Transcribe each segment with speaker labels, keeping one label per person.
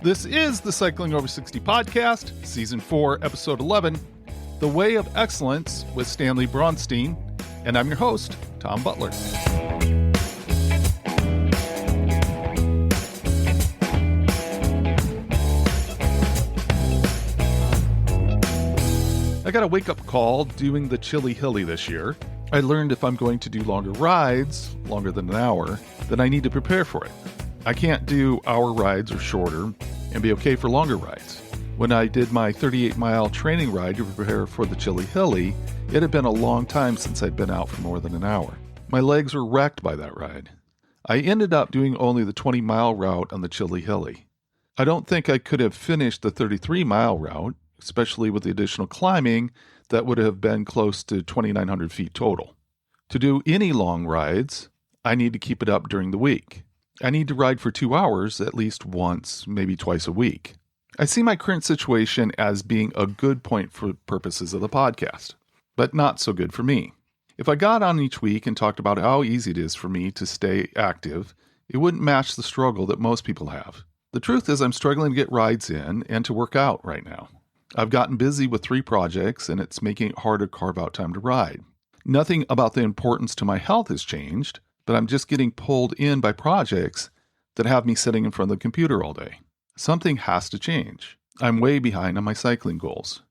Speaker 1: This is the Cycling Over 60 podcast, Season 4, Episode 11, The Way of Excellence with Stanley Bronstein, and I'm your host, Tom Butler. I got a wake-up call doing the Chili Hilly this year. I learned if I'm going to do longer rides, longer than an hour, then I need to prepare for it. I can't do hour rides or shorter and be okay for longer rides. When I did my 38-mile training ride to prepare for the Chili Hilly, it had been a long time since I'd been out for more than an hour. My legs were wrecked by that ride. I ended up doing only the 20-mile route on the Chili Hilly. I don't think I could have finished the 33-mile route, especially with the additional climbing that would have been close to 2,900 feet total. To do any long rides, I need to keep it up during the week. I need to ride for 2 hours at least once, maybe twice a week. I see my current situation as being a good point for purposes of the podcast, but not so good for me. If I got on each week and talked about how easy it is for me to stay active, it wouldn't match the struggle that most people have. The truth is I'm struggling to get rides in and to work out right now. I've gotten busy with 3 projects and it's making it hard to carve out time to ride. Nothing about the importance to my health has changed, but I'm just getting pulled in by projects that have me sitting in front of the computer all day. Something has to change. I'm way behind on my cycling goals.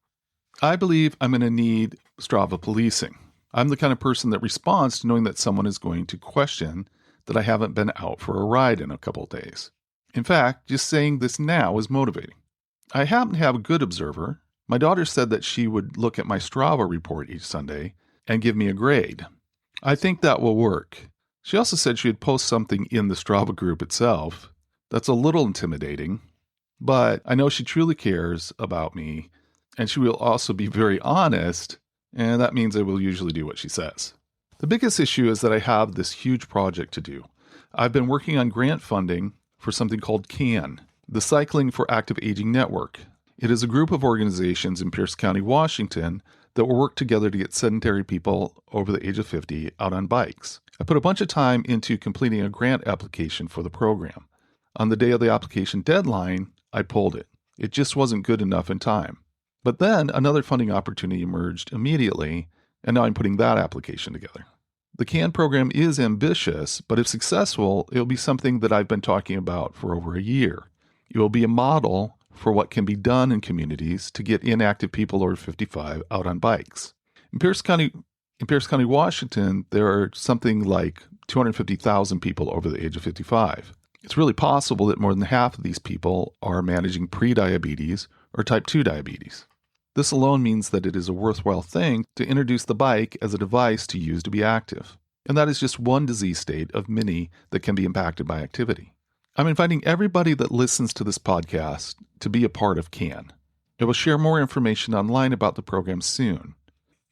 Speaker 1: I believe I'm going to need Strava policing. I'm the kind of person that responds to knowing that someone is going to question that I haven't been out for a ride in a couple of days. In fact, just saying this now is motivating. I happen to have a good observer. My daughter said that she would look at my Strava report each Sunday and give me a grade. I think that will work. She also said she would post something in the Strava group itself. That's a little intimidating, but I know she truly cares about me, and she will also be very honest, and that means I will usually do what she says. The biggest issue is that I have this huge project to do. I've been working on grant funding for something called CAN, the Cycling for Active Aging Network. It is a group of organizations in Pierce County, Washington, that will work together to get sedentary people over the age of 50 out on bikes. I put a bunch of time into completing a grant application for the program. On the day of the application deadline, I pulled it. It just wasn't good enough in time. But then another funding opportunity emerged immediately, and now I'm putting that application together. The CAN program is ambitious, but if successful, it will be something that I've been talking about for over a year. It will be a model for what can be done in communities to get inactive people over 55 out on bikes. In Pierce County, Washington, there are something like 250,000 people over the age of 55. It's really possible that more than half of these people are managing prediabetes or type 2 diabetes. This alone means that it is a worthwhile thing to introduce the bike as a device to use to be active. And that is just one disease state of many that can be impacted by activity. I'm inviting everybody that listens to this podcast to be a part of CAN. I will share more information online about the program soon.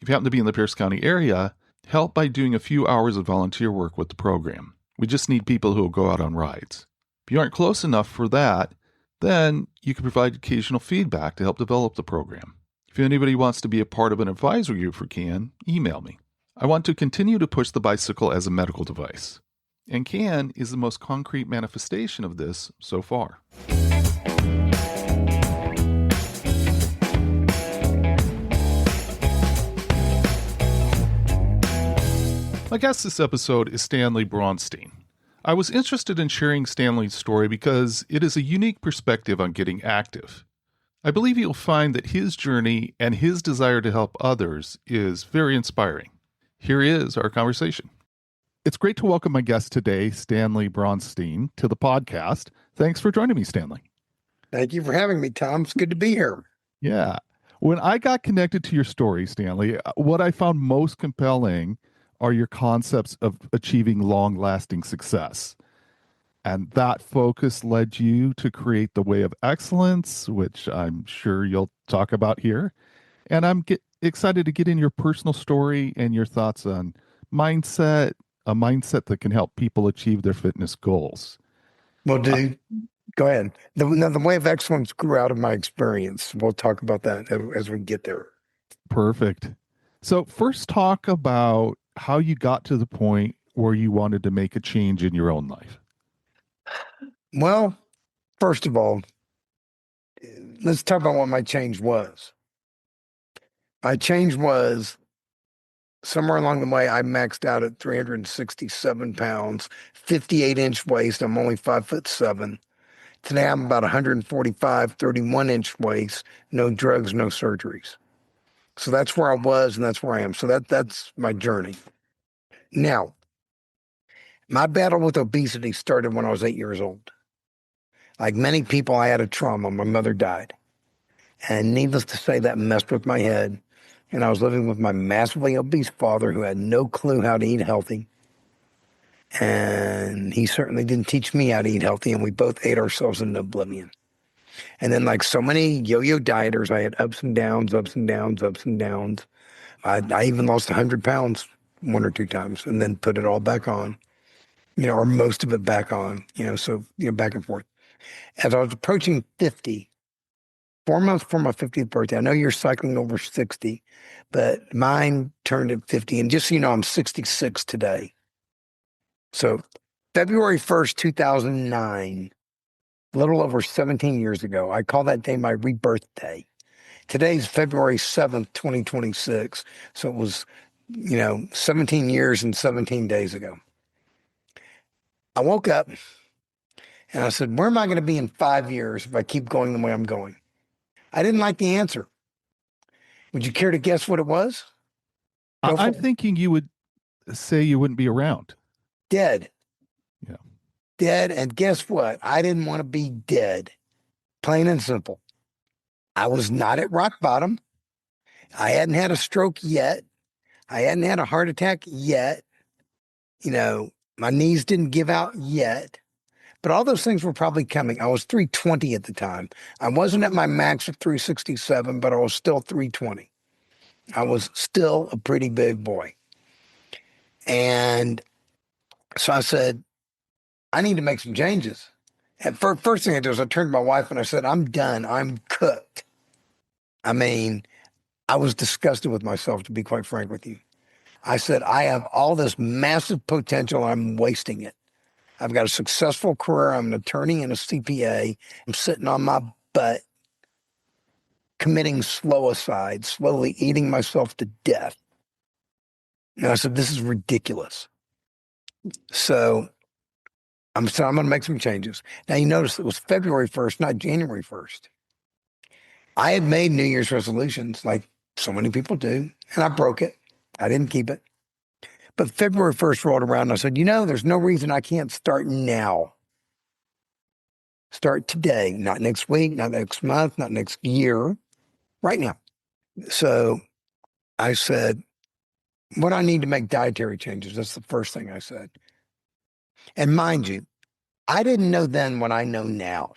Speaker 1: If you happen to be in the Pierce County area, help by doing a few hours of volunteer work with the program. We just need people who will go out on rides. If you aren't close enough for that, then you can provide occasional feedback to help develop the program. If anybody wants to be a part of an advisory group for CAN, email me. I want to continue to push the bicycle as a medical device. And CAN is the most concrete manifestation of this so far. My guest this episode is Stanley Bronstein. I was interested in sharing Stanley's story because it is a unique perspective on getting active. I believe you'll find that his journey and his desire to help others is very inspiring. Here is our conversation. It's great to welcome my guest today, Stanley Bronstein, to the podcast. Thanks for joining me, Stanley.
Speaker 2: Thank you for having me, Tom. It's good to be here.
Speaker 1: Yeah. When I got connected to your story, Stanley, what I found most compelling are your concepts of achieving long-lasting success. And that focus led you to create the Way of Excellence, which I'm sure you'll talk about here. And I'm excited to get in your personal story and your thoughts on mindset, a mindset that can help people achieve their fitness goals.
Speaker 2: Well, go ahead. The Way of Excellence grew out of my experience. We'll talk about that as we get there.
Speaker 1: Perfect. So first talk about how you got to the point where you wanted to make a change in your own life.
Speaker 2: Well, first of all, let's talk about what my change was. My change was somewhere along the way, I maxed out at 367 pounds, 58-inch waist. I'm only 5'7". Today I'm about 145, 31-inch waist, no drugs, no surgeries. So that's where I was and that's where I am. So that's my journey. Now, my battle with obesity started when I was 8 years old. Like many people, I had a trauma. My mother died. And needless to say, that messed with my head. And I was living with my massively obese father who had no clue how to eat healthy. And he certainly didn't teach me how to eat healthy. And we both ate ourselves into oblivion. And then, like so many yo-yo dieters, I had ups and downs, ups and downs, ups and downs. I even lost 100 pounds one or two times and then put it all back on, or most of it back on, so, back and forth. As I was approaching 50, 4 months before my 50th birthday, I know you're cycling over 60, but mine turned at 50. And just so you know, I'm 66 today. So February 1st, 2009, a little over 17 years ago, I call that day my rebirth day. Today's February 7th, 2026. So it was, 17 years and 17 days ago. I woke up and I said, where am I going to be in 5 years if I keep going the way I'm going? I didn't like the answer. Would you care to guess what it was? Go for
Speaker 1: I'm
Speaker 2: it.
Speaker 1: thinking you would say you wouldn't be around.
Speaker 2: Dead.
Speaker 1: Yeah.
Speaker 2: Dead. And guess what? I didn't want to be dead. Plain and simple. I was not at rock bottom. I hadn't had a stroke yet. I hadn't had a heart attack yet. My knees didn't give out yet. But all those things were probably coming. I was 320 at the time. I wasn't at my max of 367, but I was still 320. I was still a pretty big boy. And so I said, I need to make some changes. And first thing I did was I turned to my wife and I said, I'm done. I'm cooked. I mean, I was disgusted with myself, to be quite frank with you. I said, I have all this massive potential. I'm wasting it. I've got a successful career. I'm an attorney and a CPA. I'm sitting on my butt, committing slowicide, slowly eating myself to death. And I said, this is ridiculous. So I'm going to make some changes. Now, you notice it was February 1st, not January 1st. I had made New Year's resolutions like so many people do, and I broke it. I didn't keep it. But February 1st rolled around, and I said, there's no reason I can't start now. Start today, not next week, not next month, not next year, right now. So I said, what I need to make dietary changes. That's the first thing I said. And mind you, I didn't know then what I know now.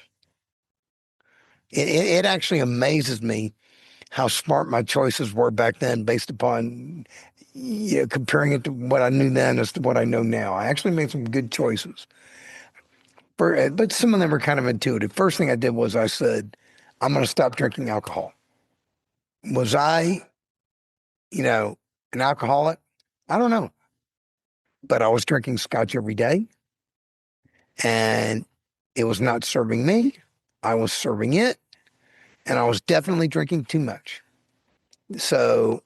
Speaker 2: It actually amazes me how smart my choices were back then based upon comparing it to what I knew then as to what I know now. I actually made some good choices. But some of them were kind of intuitive. First thing I did was I said, I'm going to stop drinking alcohol. Was I, an alcoholic? I don't know. But I was drinking scotch every day. And it was not serving me. I was serving it. And I was definitely drinking too much. So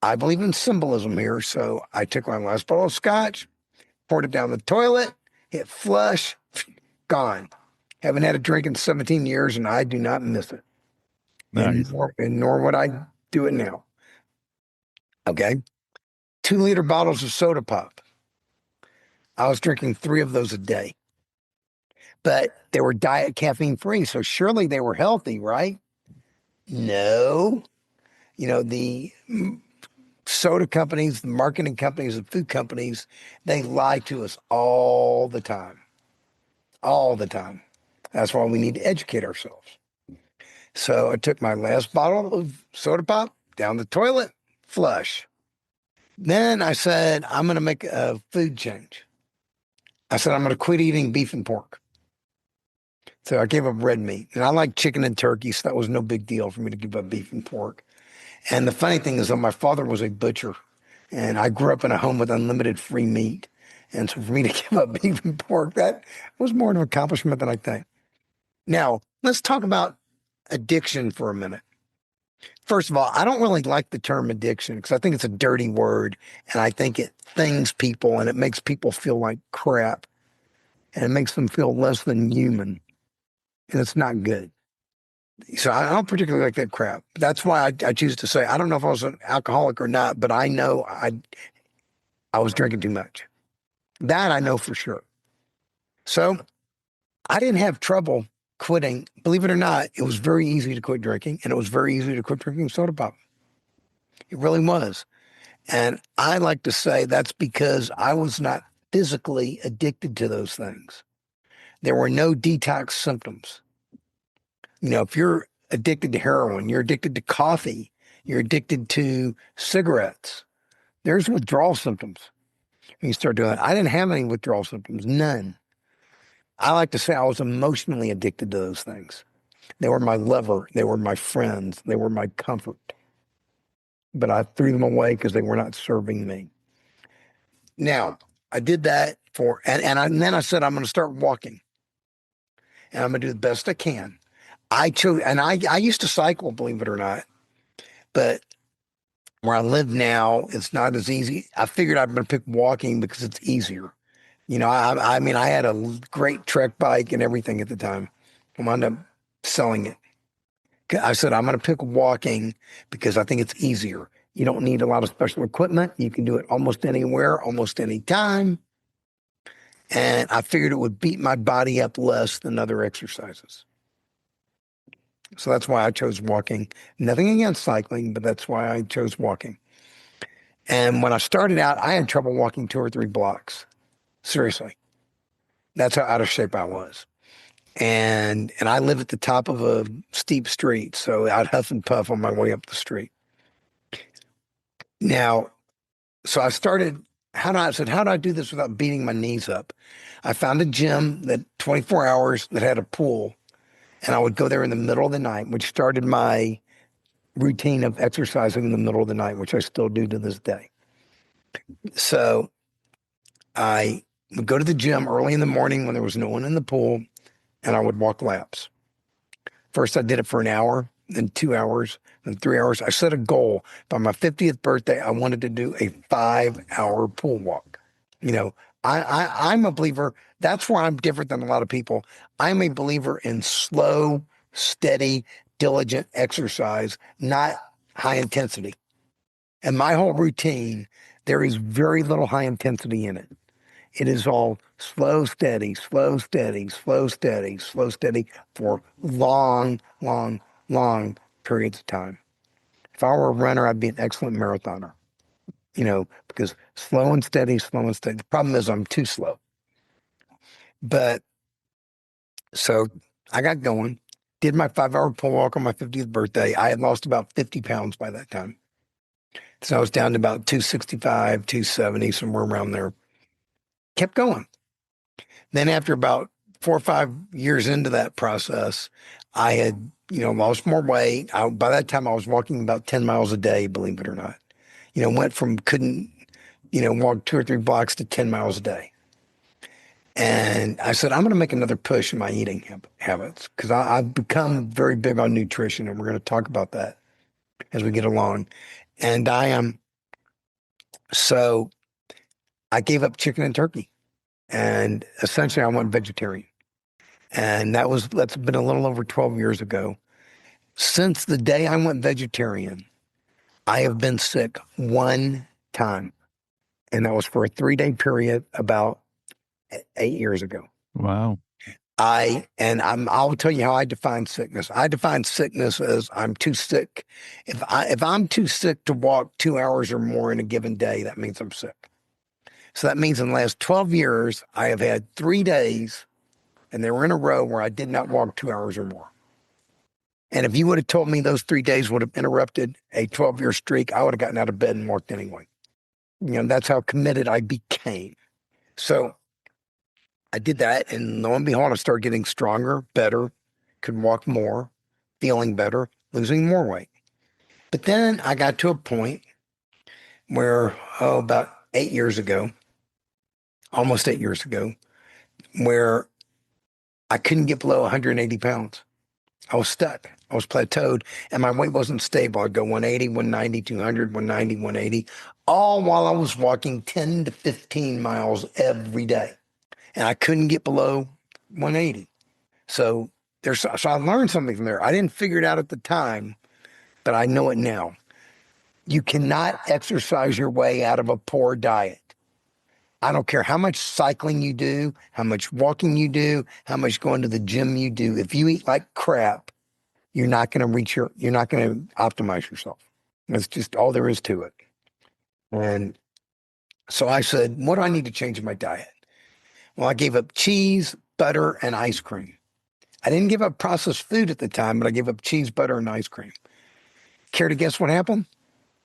Speaker 2: I believe in symbolism here. So I took my last bottle of scotch, poured it down the toilet, hit flush, gone. Haven't had a drink in 17 years and I do not miss it.
Speaker 1: Nice.
Speaker 2: And nor would I do it now. Okay. 2-liter bottles of soda pop. I was drinking 3 of those a day. But they were diet caffeine free. So surely they were healthy, right? No. The soda companies, the marketing companies, the food companies, they lie to us all the time. All the time. That's why we need to educate ourselves. So I took my last bottle of soda pop down the toilet, flush. Then I said, I'm going to make a food change. I said, I'm going to quit eating beef and pork. So I gave up red meat. And I like chicken and turkey, so that was no big deal for me to give up beef and pork. And the funny thing is that my father was a butcher, and I grew up in a home with unlimited free meat. And so for me to give up beef and pork, that was more of an accomplishment than I think. Now, let's talk about addiction for a minute. First of all, I don't really like the term addiction because I think it's a dirty word and I think it things people and it makes people feel like crap and it makes them feel less than human and it's not good. So I don't particularly like that crap. That's why I choose to say I don't know if I was an alcoholic or not, but I know I was drinking too much. That I know for sure. So I didn't have trouble quitting. Believe it or not, it was very easy to quit drinking, and it was very easy to quit drinking soda pop. It really was. And I like to say that's because I was not physically addicted to those things. There were no detox symptoms. You know, if you're addicted to heroin, you're addicted to coffee, you're addicted to cigarettes, there's withdrawal symptoms when you start doing it. I didn't have any withdrawal symptoms, none. I like to say I was emotionally addicted to those things. They were my lover, they were my friends, they were my comfort. But I threw them away because they were not serving me. Now, I did that and then I said, I'm going to start walking and I'm going to do the best I can. I chose, and I used to cycle, believe it or not, but where I live now, it's not as easy. I figured I'm going to pick walking because it's easier. You know, I mean, I had a great trek bike and everything at the time. I wound up selling it. I said, I'm going to pick walking because I think it's easier. You don't need a lot of special equipment. You can do it almost anywhere, almost any time. And I figured it would beat my body up less than other exercises. So that's why I chose walking. Nothing against cycling, but that's why I chose walking. And when I started out, I had trouble walking 2 or 3 blocks. Seriously. That's how out of shape I was. And I live at the top of a steep street, so I'd huff and puff on my way up the street. Now, so I said, how do I do this without beating my knees up? I found a gym that 24 hours that had a pool, and I would go there in the middle of the night, which started my routine of exercising in the middle of the night, which I still do to this day. So I would go to the gym early in the morning when there was no one in the pool, and I would walk laps. First, I did it for an hour, then 2 hours, then 3 hours. I set a goal. By my 50th birthday, I wanted to do a 5-hour pool walk. You know, I'm a believer. That's where I'm different than a lot of people. I'm a believer in slow, steady, diligent exercise, not high intensity. And my whole routine, there is very little high intensity in it. It is all slow, steady, slow, steady, slow, steady, slow, steady for long, long, long periods of time. If I were a runner, I'd be an excellent marathoner, you know, because slow and steady, slow and steady. The problem is I'm too slow. But so I got going, did my 5-hour pull walk on my 50th birthday. I had lost about 50 pounds by that time. So I was down to about 265, 270, somewhere around there. Kept going. Then after about 4 or 5 years into that process, I had, you know, lost more weight. By that time, I was walking about 10 miles a day, believe it or not. You know, went from couldn't, you know, walk 2 or 3 blocks to 10 miles a day. And I said, I'm going to make another push in my eating habits because I've become very big on nutrition, and we're going to talk about that as we get along. And so I gave up chicken and turkey, and essentially I went vegetarian. And that's been a little over 12 years ago. Since the day I went vegetarian, I have been sick one time. And that was for a 3-day period about 8 years ago.
Speaker 1: Wow.
Speaker 2: I'll tell you how I define sickness. I define sickness as I'm too sick. If I'm too sick to walk 2 hours or more in a given day, that means I'm sick. So that means in the last 12 years, I have had 3 days, and they were in a row where I did not walk 2 hours or more. And if you would have told me those 3 days would have interrupted a 12-year streak, I would have gotten out of bed and walked anyway. You know, that's how committed I became. So I did that, and lo and behold, I started getting stronger, better, could walk more, feeling better, losing more weight. But then I got to a point where, about 8 years ago, almost 8 years ago, where I couldn't get below 180 pounds. I was stuck. I was plateaued and my weight wasn't stable. I'd go 180, 190, 200, 190, 180, all while I was walking 10 to 15 miles every day. And I couldn't get below 180. So so I learned something from there. I didn't figure it out at the time, but I know it now. You cannot exercise your way out of a poor diet. I don't care how much cycling you do, how much walking you do, how much going to the gym you do. If you eat like crap, you're not going to optimize yourself. That's just all there is to it. And so I said, what do I need to change in my diet? Well, I gave up cheese, butter, and ice cream. I didn't give up processed food at the time, but I gave up cheese, butter, and ice cream. Care to guess what happened?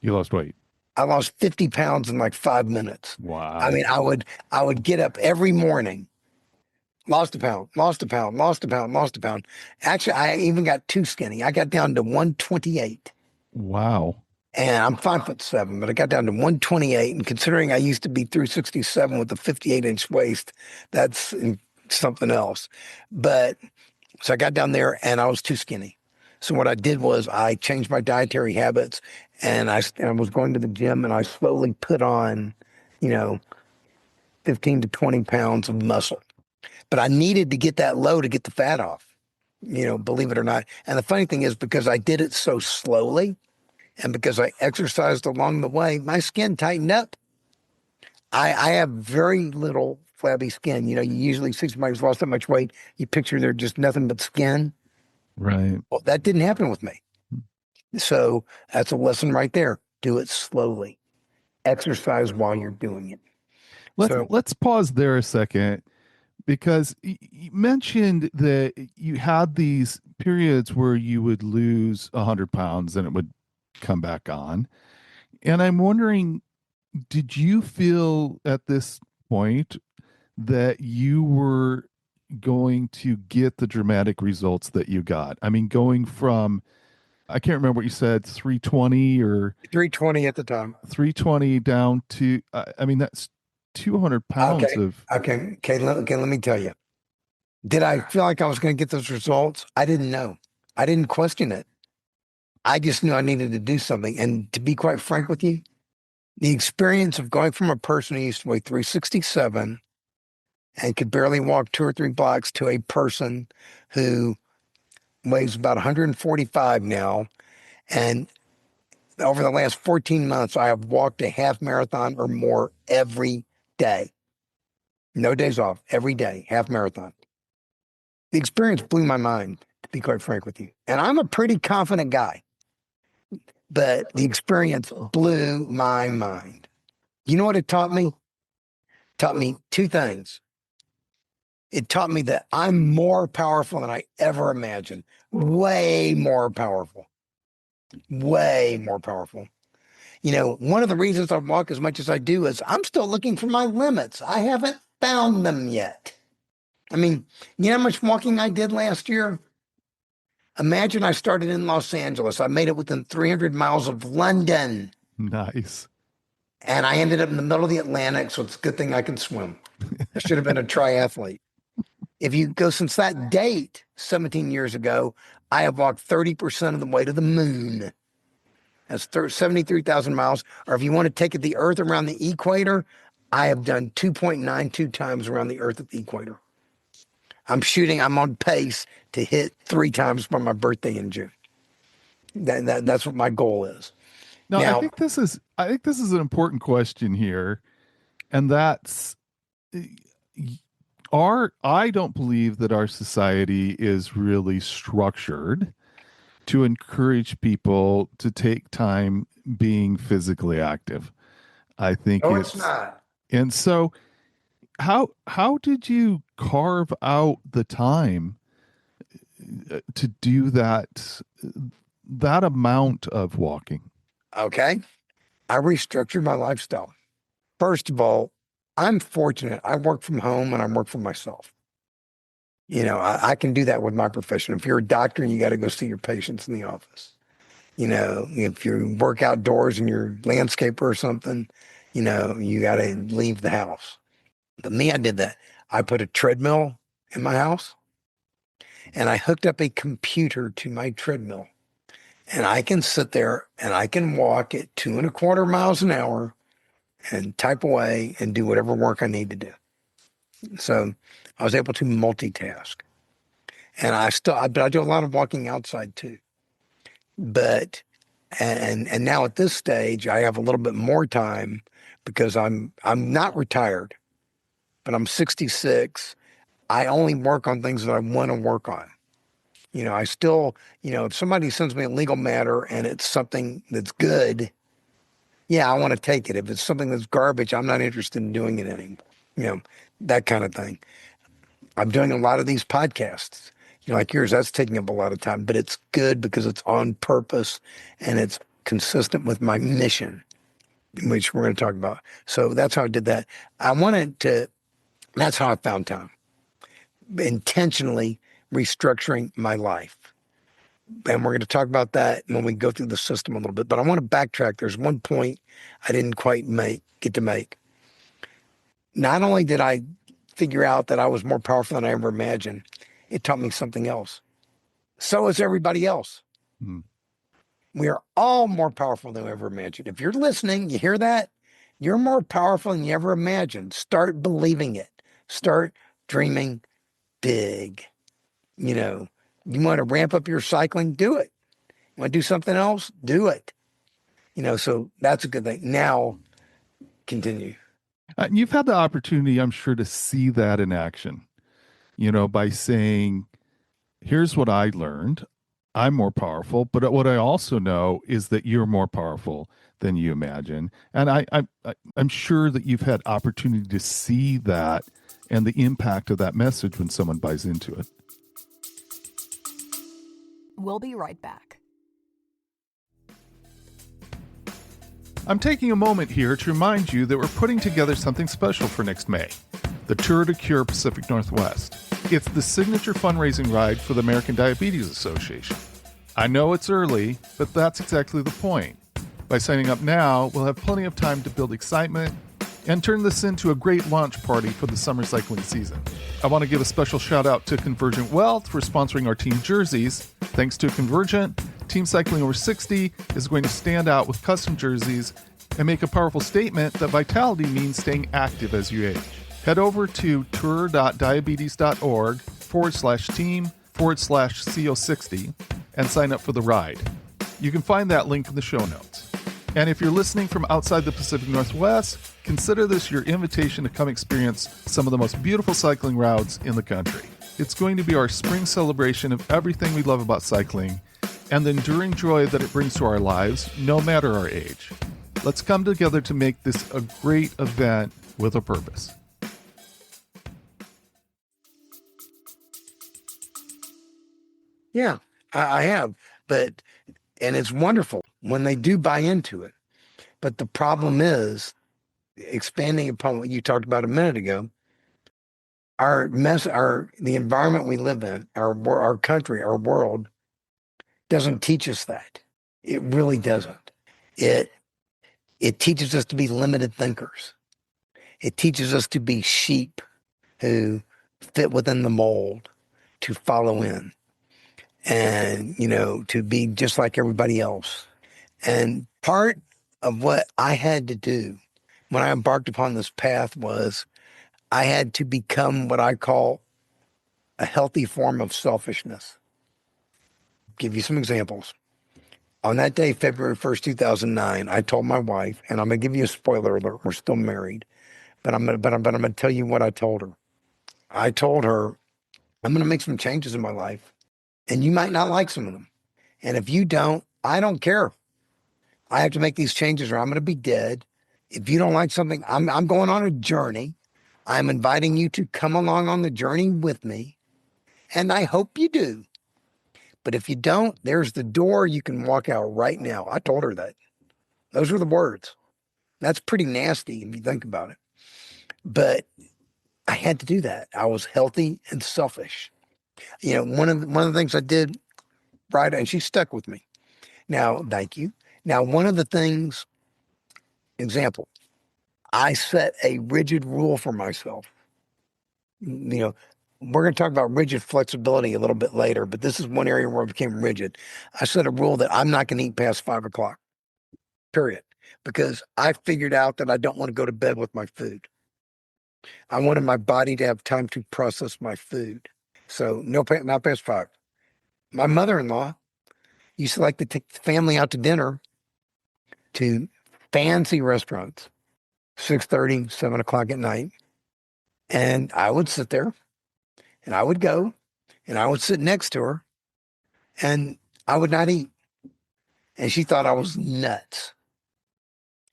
Speaker 1: You lost weight.
Speaker 2: I lost 50 pounds in like 5 minutes. I
Speaker 1: Wow.
Speaker 2: mean, I would get up every morning, lost a pound, lost a pound, lost a pound, lost a pound. Actually, I even got too skinny. I got down to 128.
Speaker 1: Wow.
Speaker 2: And I'm 5'7", but I got down to 128. And considering I used to be 367 with a 58-inch waist, that's something else. But so I got down there and I was too skinny. So what I did was I changed my dietary habits and I was going to the gym and I slowly put on, you know, 15 to 20 pounds of muscle. But I needed to get that low to get the fat off, believe it or not. And the funny thing is because I did it so slowly and because I exercised along the way, my skin tightened up. I have very little flabby skin. You usually see somebody who's lost that much weight, you picture they're just nothing but skin.
Speaker 1: Right.
Speaker 2: Well, that didn't happen with me. So that's a lesson right there. Do it slowly. Exercise while you're doing it.
Speaker 1: Let's
Speaker 2: So,
Speaker 1: let's pause there a second because you mentioned that you had these periods where you would lose 100 pounds and it would come back on. And I'm wondering, did you feel at this point that you were going to get the dramatic results that you got? I mean, going from, I can't remember what you said, 320 or
Speaker 2: 320 at the time.
Speaker 1: 320 down to, I mean, that's 200 pounds
Speaker 2: Okay.
Speaker 1: of,
Speaker 2: Okay. Let me tell you. Did I feel like I was going to get those results? I didn't know. I didn't question it. I just knew I needed to do something. And to be quite frank with you, the experience of going from a person who used to weigh 367 and could barely walk 2 or 3 blocks to a person who weighs about 145 now. And over the last 14 months, I have walked a half marathon or more every day. No days off, every day, half marathon. The experience blew my mind, to be quite frank with you. And I'm a pretty confident guy, but the experience blew my mind. You know what it taught me? It taught me two things. It taught me that I'm more powerful than I ever imagined. Way more powerful. Way more powerful. One of the reasons I walk as much as I do is I'm still looking for my limits. I haven't found them yet. I mean, you know how much walking I did last year? Imagine I started in Los Angeles. I made it within 300 miles of London,
Speaker 1: nice.
Speaker 2: and I ended up in the middle of the Atlantic, so it's a good thing I can swim. I should have been a triathlete. If you go since that date, 17 years ago, I have walked 30% of the way to the moon. That's 73,000 miles. Or if you want to take it the Earth around the equator, I have done 2.92 times around the Earth at the equator. I'm on pace to hit 3 times by my birthday in June. That's what my goal is.
Speaker 1: Now,
Speaker 2: Now,
Speaker 1: I think this is an important question here, and that's I don't believe that our society is really structured to encourage people to take time being physically active. I think
Speaker 2: no, it's
Speaker 1: it's,
Speaker 2: not.
Speaker 1: and so how did you carve out the time to do that amount of walking?
Speaker 2: Okay. I restructured my lifestyle. First of all, I'm fortunate. I work from home and I work for myself. I can do that with my profession. If you're a doctor, you got to go see your patients in the office. If you work outdoors and you're a landscaper or something, you got to leave the house. But me, I did that. I put a treadmill in my house and I hooked up a computer to my treadmill. And I can sit there and I can walk at 2.25 miles an hour and type away and do whatever work I need to do. So I was able to multitask. And but I do a lot of walking outside too. But and now at this stage, I have a little bit more time because I'm not retired, but I'm 66. I only work on things that I want to work on. I still, if somebody sends me a legal matter and it's something that's good, yeah, I want to take it. If it's something that's garbage, I'm not interested in doing it anymore. You know, that kind of thing. I'm doing a lot of these podcasts, like yours. That's taking up a lot of time, but it's good because it's on purpose and it's consistent with my mission, which we're going to talk about. So that's how I did that. That's how I found time, intentionally restructuring my life. And we're going to talk about that when we go through the system a little bit. But I want to backtrack. There's one point I didn't quite get to make. Not only did I figure out that I was more powerful than I ever imagined, it taught me something else. So is everybody else.
Speaker 1: Hmm.
Speaker 2: We are all more powerful than we ever imagined. If you're listening, you hear that? You're more powerful than you ever imagined. Start believing it. Start dreaming big. You want to ramp up your cycling? Do it. You want to do something else? Do it. So that's a good thing. Now, continue.
Speaker 1: You've had the opportunity, I'm sure, to see that in action, by saying, here's what I learned. I'm more powerful, but what I also know is that you're more powerful than you imagine. And I'm sure that you've had opportunity to see that and the impact of that message when someone buys into it.
Speaker 3: We'll be right back.
Speaker 1: I'm taking a moment here to remind you that we're putting together something special for next May, the Tour de Cure Pacific Northwest. It's the signature fundraising ride for the American Diabetes Association. I know it's early, but that's exactly the point. By signing up now, we'll have plenty of time to build excitement and turn this into a great launch party for the summer cycling season. I want to give a special shout out to Convergent Wealth for sponsoring our team jerseys. Thanks to Convergent, Team Cycling Over 60 is going to stand out with custom jerseys and make a powerful statement that vitality means staying active as you age. Head over to tour.diabetes.org/team/CO60 and sign up for the ride. You can find that link in the show notes. And if you're listening from outside the Pacific Northwest, consider this your invitation to come experience some of the most beautiful cycling routes in the country. It's going to be our spring celebration of everything we love about cycling and the enduring joy that it brings to our lives, no matter our age. Let's come together to make this a great event with a purpose.
Speaker 2: Yeah, I have. And it's wonderful when they do buy into it. But the problem is, expanding upon what you talked about a minute ago, the environment we live in, our country, our world, doesn't teach us that. It really doesn't. It teaches us to be limited thinkers. It teaches us to be sheep who fit within the mold, to follow in, and to be just like everybody else. And part of what I had to do when I embarked upon this path was I had to become what I call a healthy form of selfishness. Give you some examples. On that day, February 1st, 2009, I told my wife, and I'm going to give you a spoiler alert, we're still married, but I'm going to tell you what I told her. I told her, I'm going to make some changes in my life, and you might not like some of them. And if you don't, I don't care. I have to make these changes or I'm going to be dead. If you don't like something, I'm going on a journey. I'm inviting you to come along on the journey with me, and I hope you do. But if you don't, there's the door. You can walk out right now. I told her that. Those were the words. That's pretty nasty if you think about it. But I had to do that. I was healthy and selfish. One of the things I did right, and she stuck with me. Now, thank you. Now, one of the things, example, I set a rigid rule for myself. we're going to talk about rigid flexibility a little bit later, but this is one area where I became rigid. I set a rule that I'm not going to eat past 5 o'clock, period, because I figured out that I don't want to go to bed with my food. I wanted my body to have time to process my food. So no, not past 5. My mother-in-law used to like to take the family out to dinner to fancy restaurants, 6:30, 7 o'clock at night. And I would sit there and I would go and I would sit next to her and I would not eat. And she thought I was nuts,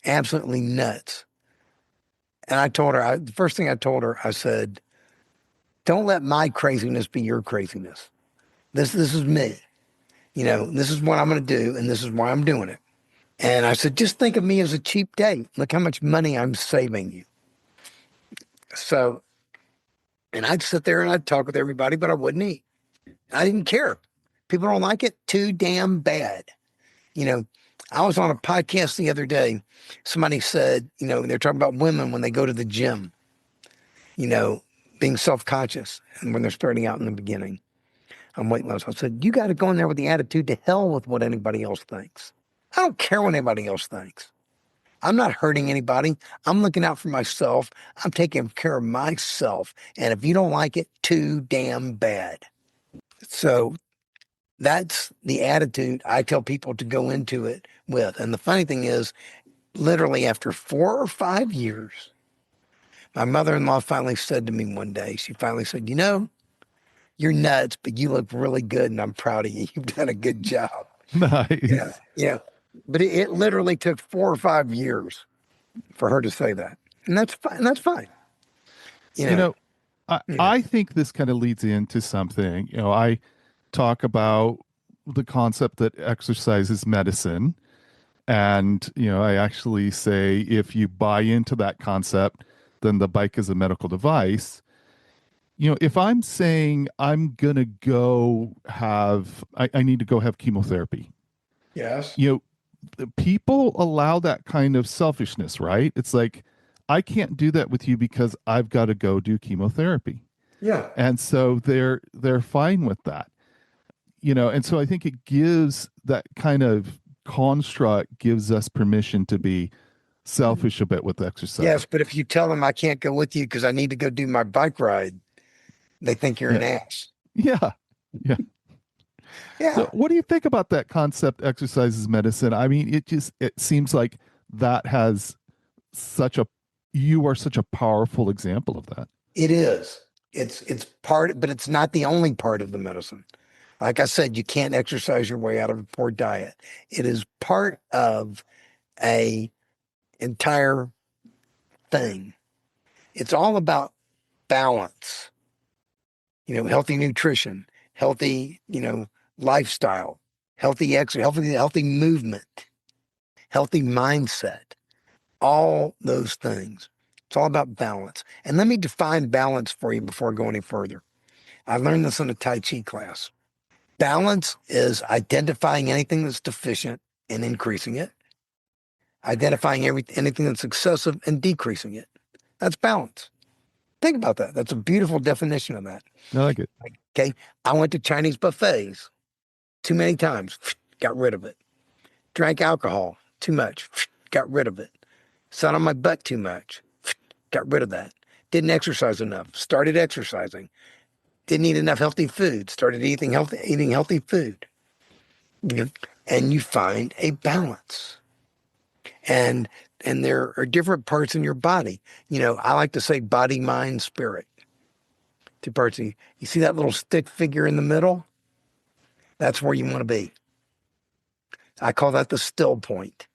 Speaker 2: absolutely nuts. And I told her, the first thing I told her, I said, don't let my craziness be your craziness. This is me. This is what I'm going to do, and this is why I'm doing it. And I said, just think of me as a cheap date. Look how much money I'm saving you. So, and I'd sit there and I'd talk with everybody, but I wouldn't eat. I didn't care. People don't like it. Too damn bad. I was on a podcast the other day. Somebody said, they're talking about women when they go to the gym, being self-conscious and when they're starting out in the beginning on weight loss. I said, you got to go in there with the attitude to hell with what anybody else thinks. I don't care what anybody else thinks. I'm not hurting anybody. I'm looking out for myself. I'm taking care of myself. And if you don't like it, too damn bad. So that's the attitude I tell people to go into it with. And the funny thing is, literally after 4 or 5 years, my mother-in-law finally said to me one day, she finally said, you're nuts, but you look really good and I'm proud of you. You've done a good job.
Speaker 1: Nice.
Speaker 2: Yeah. Yeah. But it literally took 4 or 5 years for her to say that. And that's fine. That's fine.
Speaker 1: You know, I,
Speaker 2: Yeah.
Speaker 1: I think this kind of leads into something. I talk about the concept that exercise is medicine. And, I actually say if you buy into that concept, then the bike is a medical device. If I'm saying I'm going to I need to go have chemotherapy,
Speaker 2: Yes.
Speaker 1: you people allow that kind of selfishness, right? It's like, I can't do that with you because I've got to go do chemotherapy.
Speaker 2: Yeah.
Speaker 1: And so they're fine with that. And so I think it gives that kind of construct gives us permission to be selfish a bit with exercise.
Speaker 2: Yes. But if you tell them I can't go with you because I need to go do my bike ride, they think you're
Speaker 1: Yeah.
Speaker 2: an ass.
Speaker 1: Yeah. Yeah. So
Speaker 2: Yeah.
Speaker 1: what do you think about that concept, exercise is medicine? I mean, it seems like that has such a you are such a powerful example of that.
Speaker 2: It is. It's part, but it's not the only part of the medicine. Like I said, you can't exercise your way out of a poor diet. It is part of a entire thing. It's all about balance, healthy nutrition, healthy, lifestyle, healthy exercise, healthy movement, healthy mindset, all those things. It's all about balance. And let me define balance for you before I go any further. I learned this in a Tai Chi class. Balance is identifying anything that's deficient and increasing it, identifying anything that's excessive and decreasing it. That's balance. Think about that. That's a beautiful definition of that.
Speaker 1: I like it.
Speaker 2: Okay. I went to Chinese buffets too many times, got rid of it. Drank alcohol too much, got rid of it. Sat on my butt too much, got rid of that. Didn't exercise enough, started exercising. Didn't eat enough healthy food, started eating healthy food. And you find a balance. And there are different parts in your body. I like to say body, mind, spirit. 2 parts. You see that little stick figure in the middle? That's where you want to be. I call that the still point.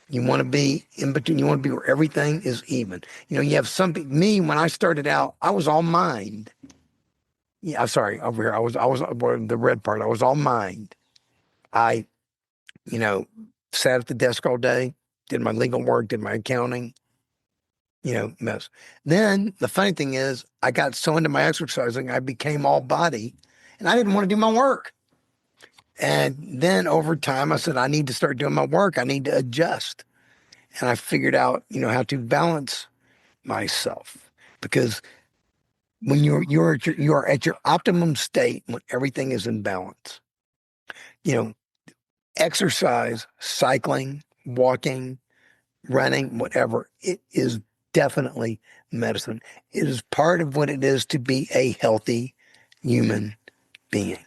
Speaker 2: You want to be in between. You want to be where everything is even. You have something. Me, when I started out, I was all mind. Yeah, I'm sorry. Over here, I was the red part. I was all mind. I, you know, sat at the desk all day, did my legal work, did my accounting, mess. Then the funny thing is, I got so into my exercising, I became all body, and I didn't want to do my work. And then over time, I said, I need to start doing my work. I need to adjust. And I figured out, how to balance myself because When you are at your optimum state when everything is in balance. You know, exercise, cycling, walking, running, whatever, it is definitely medicine. It is part of what it is to be a healthy human being.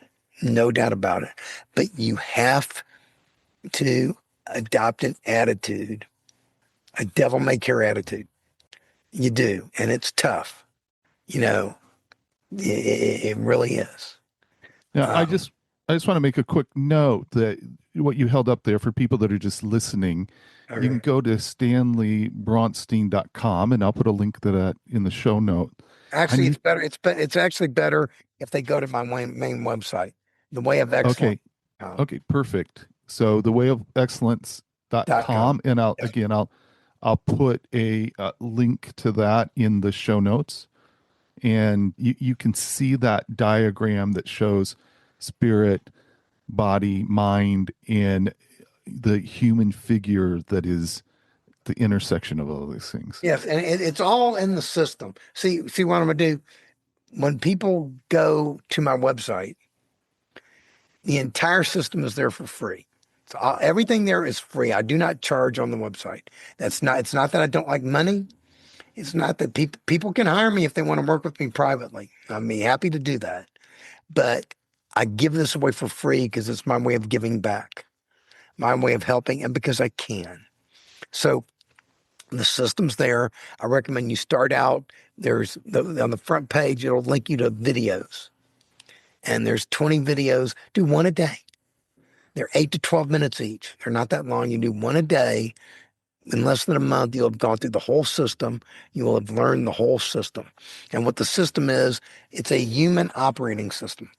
Speaker 2: No doubt about it. But you have to adopt an attitude, a devil may care attitude. You do. And it's tough. You know, it really is.
Speaker 1: Now,
Speaker 2: Um,
Speaker 1: I just want to make a quick note that what you held up there for people that are just listening, you can
Speaker 2: okay.
Speaker 1: go to stanleybronstein.com and I'll put a link to that in the show note. And
Speaker 2: Actually,
Speaker 1: you,
Speaker 2: it's better. It's actually better if they go to my main website, the way of excellence.
Speaker 1: okay, okay, perfect. So the way of
Speaker 2: .com.
Speaker 1: excellence.com, and
Speaker 2: Yes.
Speaker 1: I'll put a link to that in the show notes, and you can see that diagram that shows spirit, body, mind, and the human figure that is the intersection of all these things.
Speaker 2: Yes, and it's all in the system. See what I'm gonna do when people go to my website. The entire system is there for free. So everything there is free. I do not charge on the website. That's not. It's not that I don't like money. It's not that people can hire me if they want to work with me privately. I'd be happy to do that. But I give this away for free because it's my way of giving back, my way of helping, and because I can. So the system's there. I recommend you start out. On the front page, it'll link you to videos, and there's 20 videos. Do one a day. They're 8 to 12 minutes each. They're not that long. You do one a day. In less than a month, you'll have gone through the whole system. You will have learned the whole system. And what the system is, it's a human operating system.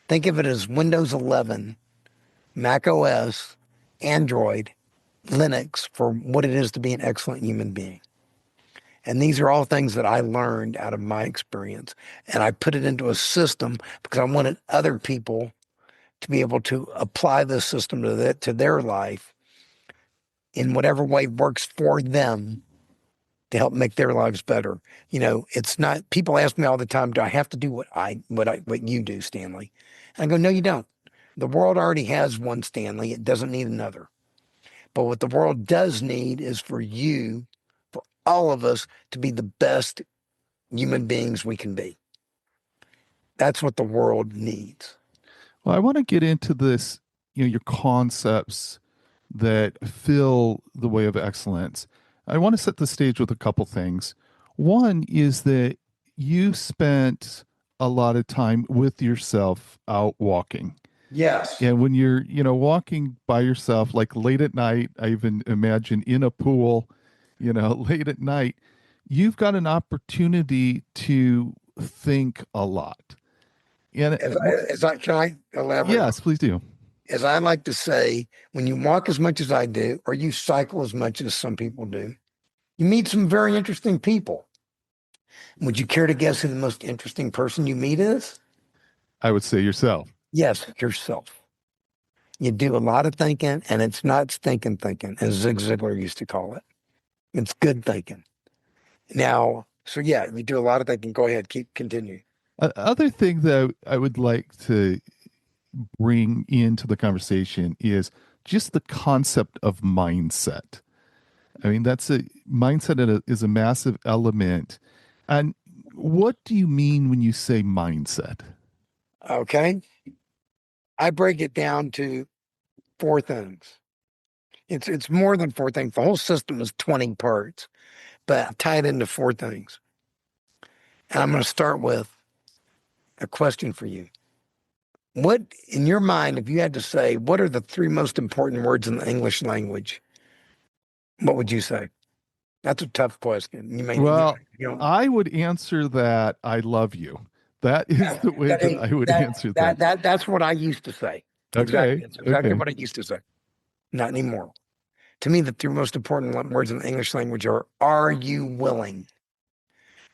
Speaker 2: Think of it as Windows 11, Mac OS, Android, Linux for what it is to be an excellent human being. And these are all things that I learned out of my experience. And I put it into a system because I wanted other people to be able to apply this system to their life in whatever way works for them to help make their lives better. You know, it's not, people ask me all the time, do I have to do what you do, Stanley? And I go, no, you don't. The world already has one Stanley. It doesn't need another. But what the world does need is for you, for all of us to be the best human beings we can be. That's what the world needs.
Speaker 1: Well, I want to get into this, your concepts that fill the way of excellence. I want to set the stage with a couple things. One is that you spent a lot of time with yourself out walking.
Speaker 2: Yes.
Speaker 1: And when you're, walking by yourself, like late at night, I even imagine in a pool, late at night, you've got an opportunity to think a lot. And
Speaker 2: Can I elaborate?
Speaker 1: yes, please do.
Speaker 2: As I like to say, when you walk as much as I do, or you cycle as much as some people do, you meet some very interesting people. Would you care to guess who the most interesting person you meet is?
Speaker 1: I would say yourself.
Speaker 2: Yes, yourself. You do a lot of thinking, and it's not stinking thinking, as Zig Ziglar used to call it. It's good thinking. Now, so yeah, you do a lot of thinking. Go ahead, continue.
Speaker 1: Other thing that I would like to bring into the conversation is just the concept of mindset. I mean, that's a mindset is a massive element. And what do you mean when you say mindset?
Speaker 2: Okay. I break it down to four things. It's more than four things. The whole system is 20 parts, but I tie it into four things. And I'm going to start with a question for you. What, in your mind, if you had to say, what are the three most important words in the English language? What would you say? That's a tough question.
Speaker 1: Well,
Speaker 2: You know,
Speaker 1: I would answer that I love you. That is the way that I would answer that.
Speaker 2: that's what I used to say. Exactly.
Speaker 1: Okay.
Speaker 2: That's exactly
Speaker 1: Okay.
Speaker 2: what I used to say. Not anymore. To me, the three most important words in the English language are you willing?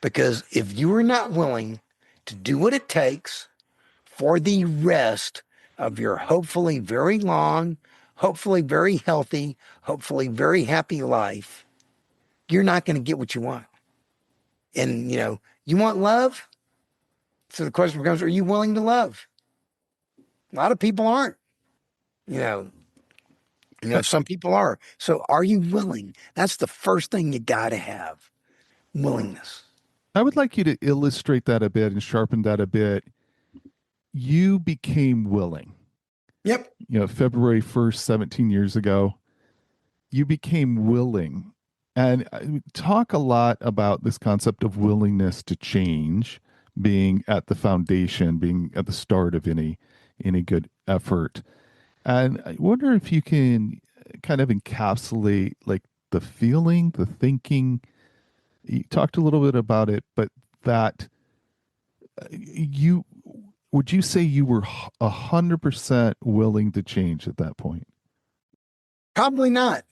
Speaker 2: Because if you are not willing to do what it takes for the rest of your hopefully very long, hopefully very healthy, hopefully very happy life, you're not going to get what you want. And, you want love? So the question becomes, are you willing to love? A lot of people aren't, you know. Some people are. So are you willing? That's the first thing you got to have, willingness.
Speaker 1: I would like you to illustrate that a bit and sharpen that a bit. You became willing.
Speaker 2: Yep.
Speaker 1: February 1st, 17 years ago, you became willing. And talk a lot about this concept of willingness to change being at the foundation, being at the start of any good effort. And I wonder if you can kind of encapsulate like the feeling, the thinking. You talked a little bit about it, but that you would you say you were 100% willing to change at that point?
Speaker 2: Probably not,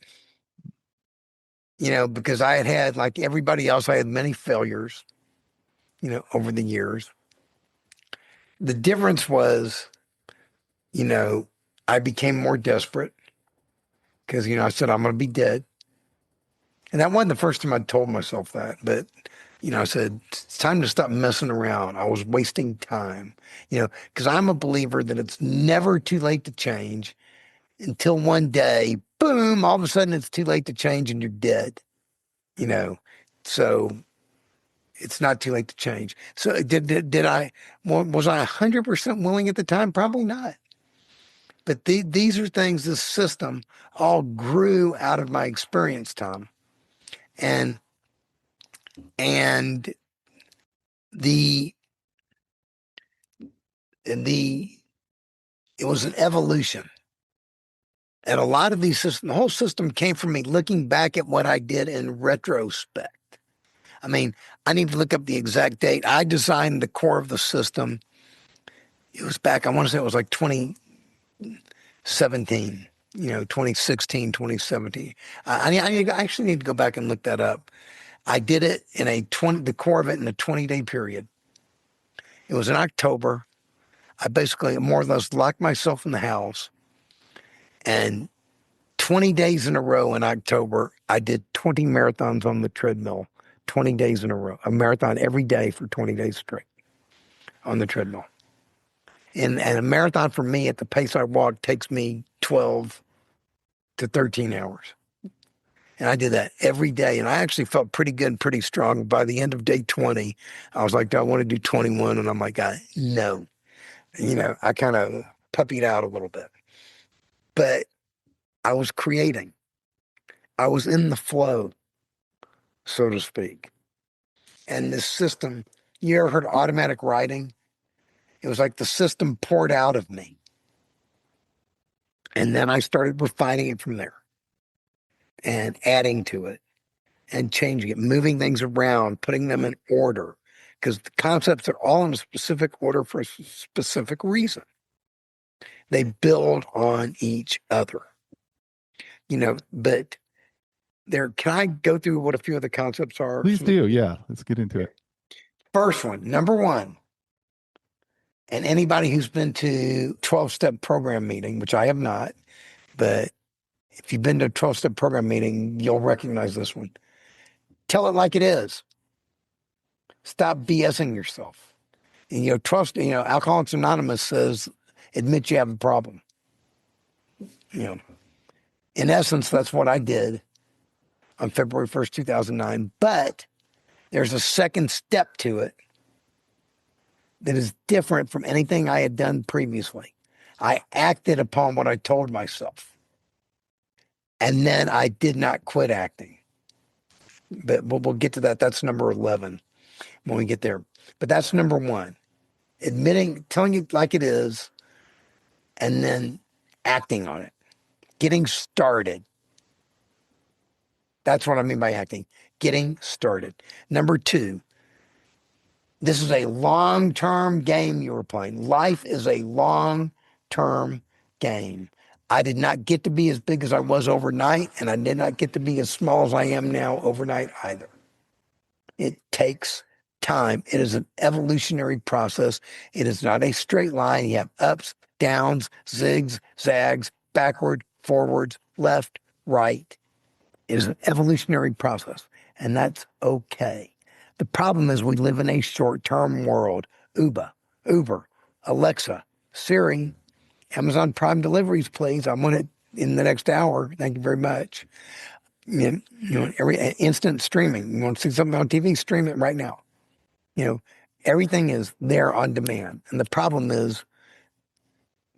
Speaker 2: because I had, like everybody else, I had many failures, over the years. The difference was, you know, I became more desperate because, I said, I'm going to be dead. And that wasn't the first time I'd told myself that, but, I said, it's time to stop messing around. I was wasting time, because I'm a believer that it's never too late to change until one day, boom, all of a sudden it's too late to change and you're dead, you know. So it's not too late to change. So did I, was I 100% willing at the time? Probably not. But these are things, this system all grew out of my experience, Tom. And and the the it was an evolution. And a lot of these systems, the whole system came from me looking back at what I did in retrospect. I mean, I need to look up the exact date. I designed the core of the system. It was back, I want to say it was like 2017, 2016, 2017. I actually need to go back and look that up. I did it in the core of it in a 20-day period. It was in October. I basically more or less locked myself in the house, and 20 days in a row in October, I did 20 marathons on the treadmill, 20 days in a row, a marathon every day for 20 days straight on the treadmill. And a marathon for me at the pace I walk takes me 12 to 13 hours. And I did that every day. And I actually felt pretty good and pretty strong. By the end of day 20, I was like, do I want to do 21? And I'm like, no. I kind of puppied out a little bit. But I was creating. I was in the flow, so to speak. And this system, you ever heard automatic writing? It was like the system poured out of me. And then I started refining it from there and adding to it and changing it, moving things around, putting them in order. Because the concepts are all in a specific order for a specific reason. They build on each other. But can I go through what a few of the concepts are?
Speaker 1: Please do. Yeah. Let's get into it.
Speaker 2: First one, number one, and anybody who's been to 12-step program meeting, which I have not, but if you've been to a 12-step program meeting, you'll recognize this one. Tell it like it is. Stop BSing yourself. And 12, Alcoholics Anonymous says, admit you have a problem. In essence, that's what I did on February 1st, 2009. But there's a second step to it that is different from anything I had done previously. I acted upon what I told myself. And then I did not quit acting. But we'll get to that. That's number 11 when we get there. But that's number one. Telling it like it is, and then acting on it. Getting started. That's what I mean by acting. Getting started. Number two, this is a long-term game you were playing. Life is a long-term game. I did not get to be as big as I was overnight, and I did not get to be as small as I am now overnight either. It takes time. It is an evolutionary process. It is not a straight line. You have ups, downs, zigs, zags, backward, forwards, left, right. It is an evolutionary process, and that's okay. The problem is we live in a short-term world. Uber, Alexa, Siri, Amazon Prime deliveries, please. I want it in the next hour. Thank you very much. Every instant streaming. You want to see something on TV? Stream it right now. Everything is there on demand. And the problem is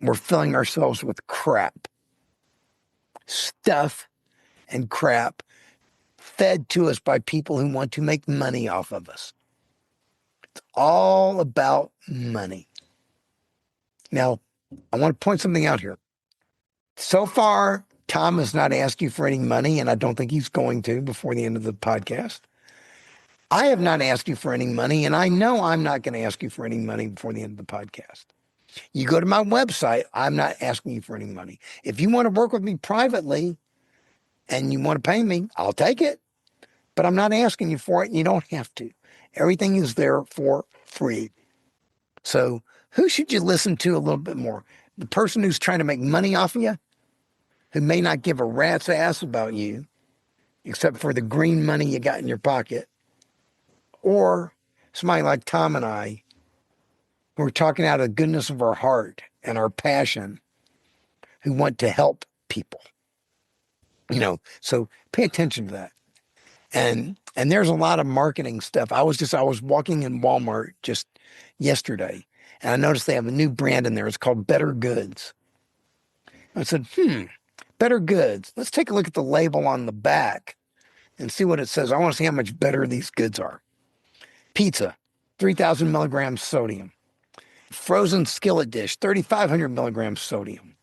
Speaker 2: we're filling ourselves with crap, stuff and crap fed to us by people who want to make money off of us. It's all about money. Now, I want to point something out here. So far, Tom has not asked you for any money, and I don't think he's going to before the end of the podcast. I have not asked you for any money, and I know I'm not going to ask you for any money before the end of the podcast. You go to my website, I'm not asking you for any money. If you want to work with me privately and you want to pay me, I'll take it. But I'm not asking you for it, and you don't have to. Everything is there for free. So who should you listen to a little bit more? The person who's trying to make money off of you, who may not give a rat's ass about you, except for the green money you got in your pocket, or somebody like Tom and I, who are talking out of the goodness of our heart and our passion, who want to help people. So pay attention to that. And there's a lot of marketing stuff. I was walking in Walmart just yesterday, and I noticed they have a new brand in there. It's called Better Goods. I said, Better Goods. Let's take a look at the label on the back and see what it says. I want to see how much better these goods are. Pizza, 3,000 milligrams sodium. Frozen skillet dish, 3,500 milligrams sodium.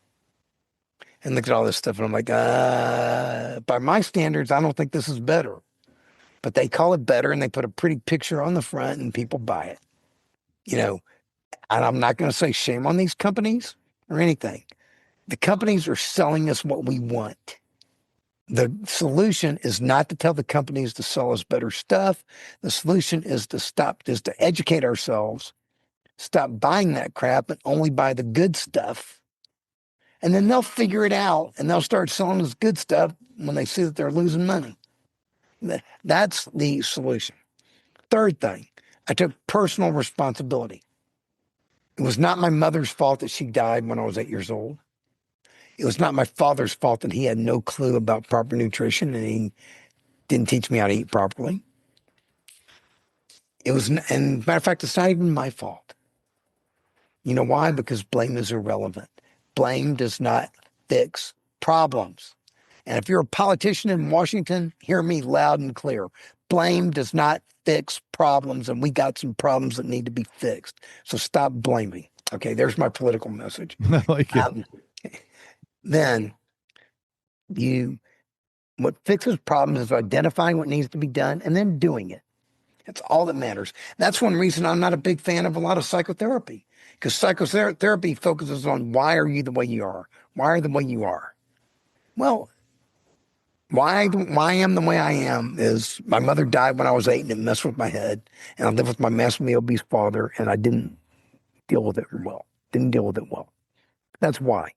Speaker 2: And look at all this stuff, and I'm like, by my standards, I don't think this is better. But they call it better, and they put a pretty picture on the front, and people buy it. And I'm not going to say shame on these companies or anything. The companies are selling us what we want. The solution is not to tell the companies to sell us better stuff. The solution is to educate ourselves, stop buying that crap, and only buy the good stuff. And then they'll figure it out, and they'll start selling us good stuff when they see that they're losing money. That's the solution. Third thing, I took personal responsibility. It was not my mother's fault that she died when I was 8 years old. It was not my father's fault that he had no clue about proper nutrition and he didn't teach me how to eat properly. And matter of fact, it's not even my fault. You know why? Because blame is irrelevant. Blame does not fix problems. And if you're a politician in Washington, hear me loud and clear. Blame does not fix problems, and we got some problems that need to be fixed. So stop blaming. Okay, there's my political message.
Speaker 1: I like it.
Speaker 2: Then what fixes problems is identifying what needs to be done and then doing it. That's all that matters. That's one reason I'm not a big fan of a lot of psychotherapy, because psychotherapy focuses on why are you the way you are? Why are the way you are? Well, why I am the way I am is my mother died when I was 8 and it messed with my head, and I lived with my massively obese father, and I didn't deal with it well. That's why.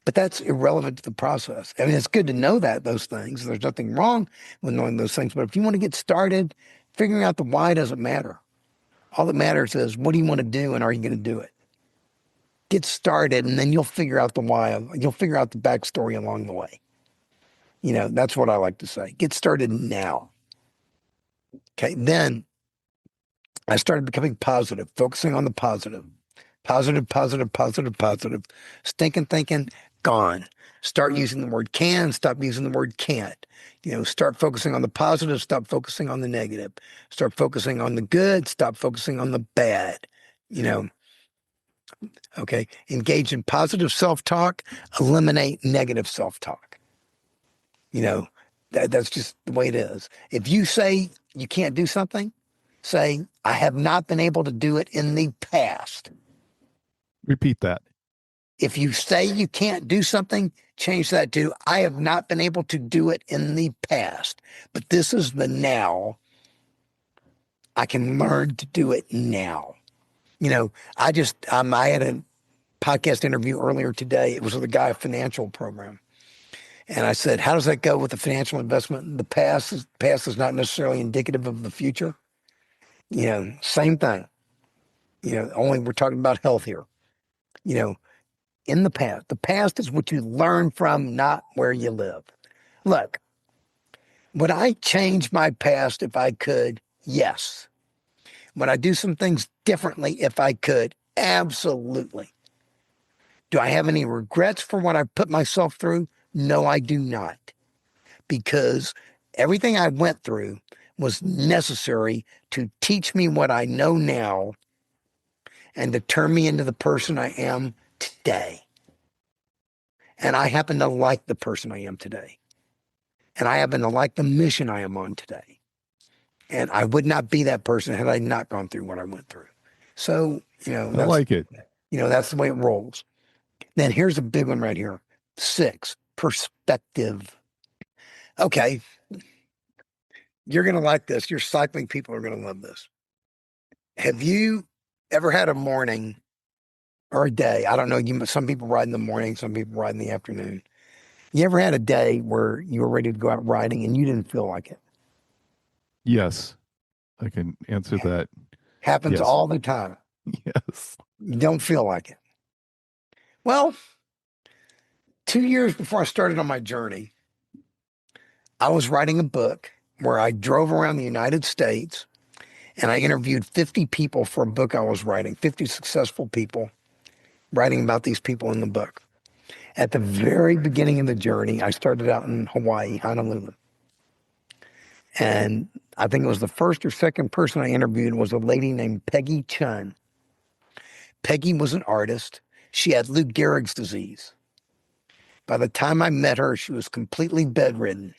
Speaker 2: But that's irrelevant to the process. I mean, it's good to know those things. There's nothing wrong with knowing those things. But if you want to get started, figuring out the why doesn't matter. All that matters is what do you want to do and are you going to do it? Get started, and then you'll figure out the why. You'll figure out the backstory along the way. That's what I like to say. Get started now. Okay, then I started becoming positive, focusing on the positive. Positive. Stinking thinking, gone. Start using the word can, stop using the word can't. Start focusing on the positive, stop focusing on the negative. Start focusing on the good, stop focusing on the bad. Okay. Engage in positive self-talk, eliminate negative self-talk. That's just the way it is. If you say you can't do something, say, I have not been able to do it in the past.
Speaker 1: Repeat that.
Speaker 2: If you say you can't do something, change that to, I have not been able to do it in the past, but this is the now. I can learn to do it now. I had a podcast interview earlier today. It was with a guy, a financial program. And I said, how does that go with the financial investment? The past is not necessarily indicative of the future. Same thing. Only we're talking about health here. You know, in the past is what you learn from, not where you live. Look, would I change my past if I could? Yes. Would I do some things differently if I could? Absolutely. Do I have any regrets for what I put myself through? No, I do not. Because everything I went through was necessary to teach me what I know now and to turn me into the person I am today. And I happen to like the person I am today. And I happen to like the mission I am on today. And I would not be that person had I not gone through what I went through. So,
Speaker 1: I like it.
Speaker 2: that's the way it rolls. Then here's a big one right here. 6, perspective. Okay, you're going to like this. Your cycling people are going to love this. Have you ever had a morning or a day? I don't know. Some people ride in the morning, some people ride in the afternoon. You ever had a day where you were ready to go out riding and you didn't feel like it?
Speaker 1: Yes, I can answer that.
Speaker 2: Happens
Speaker 1: Yes.
Speaker 2: all the time.
Speaker 1: Yes.
Speaker 2: You don't feel like it. Well, 2 years before I started on my journey, I was writing a book where I drove around the United States and I interviewed 50 people for a book I was writing, 50 successful people, writing about these people in the book. At the very beginning of the journey, I started out in Hawaii, Honolulu. And I think it was the first or second person I interviewed was a lady named Peggy Chun. Peggy was an artist. She had Lou Gehrig's disease. By the time I met her, she was completely bedridden.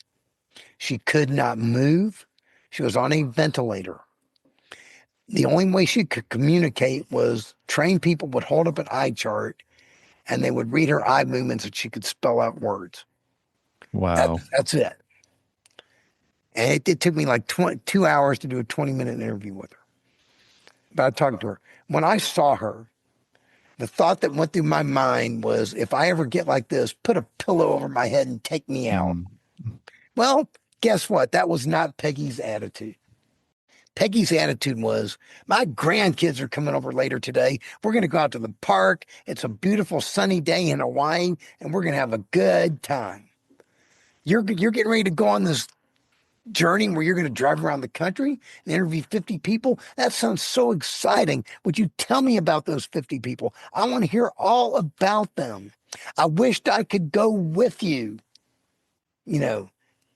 Speaker 2: She could not move. She was on a ventilator. The only way she could communicate was trained people would hold up an eye chart and they would read her eye movements and she could spell out words.
Speaker 1: Wow.
Speaker 2: That's it. And it took me like 2 hours to do a 20-minute interview with her. But I talked to her. When I saw her, the thought that went through my mind was, if I ever get like this, put a pillow over my head and take me out.
Speaker 1: Mm.
Speaker 2: Well, guess what? That was not Peggy's attitude. Peggy's attitude was, my grandkids are coming over later today. We're going to go out to the park. It's a beautiful sunny day in Hawaii, and we're going to have a good time. You're getting ready to go on this journey where you're going to drive around the country and interview 50 people? That sounds so exciting. Would you tell me about those 50 people? I want to hear all about them. I wished I could go with you.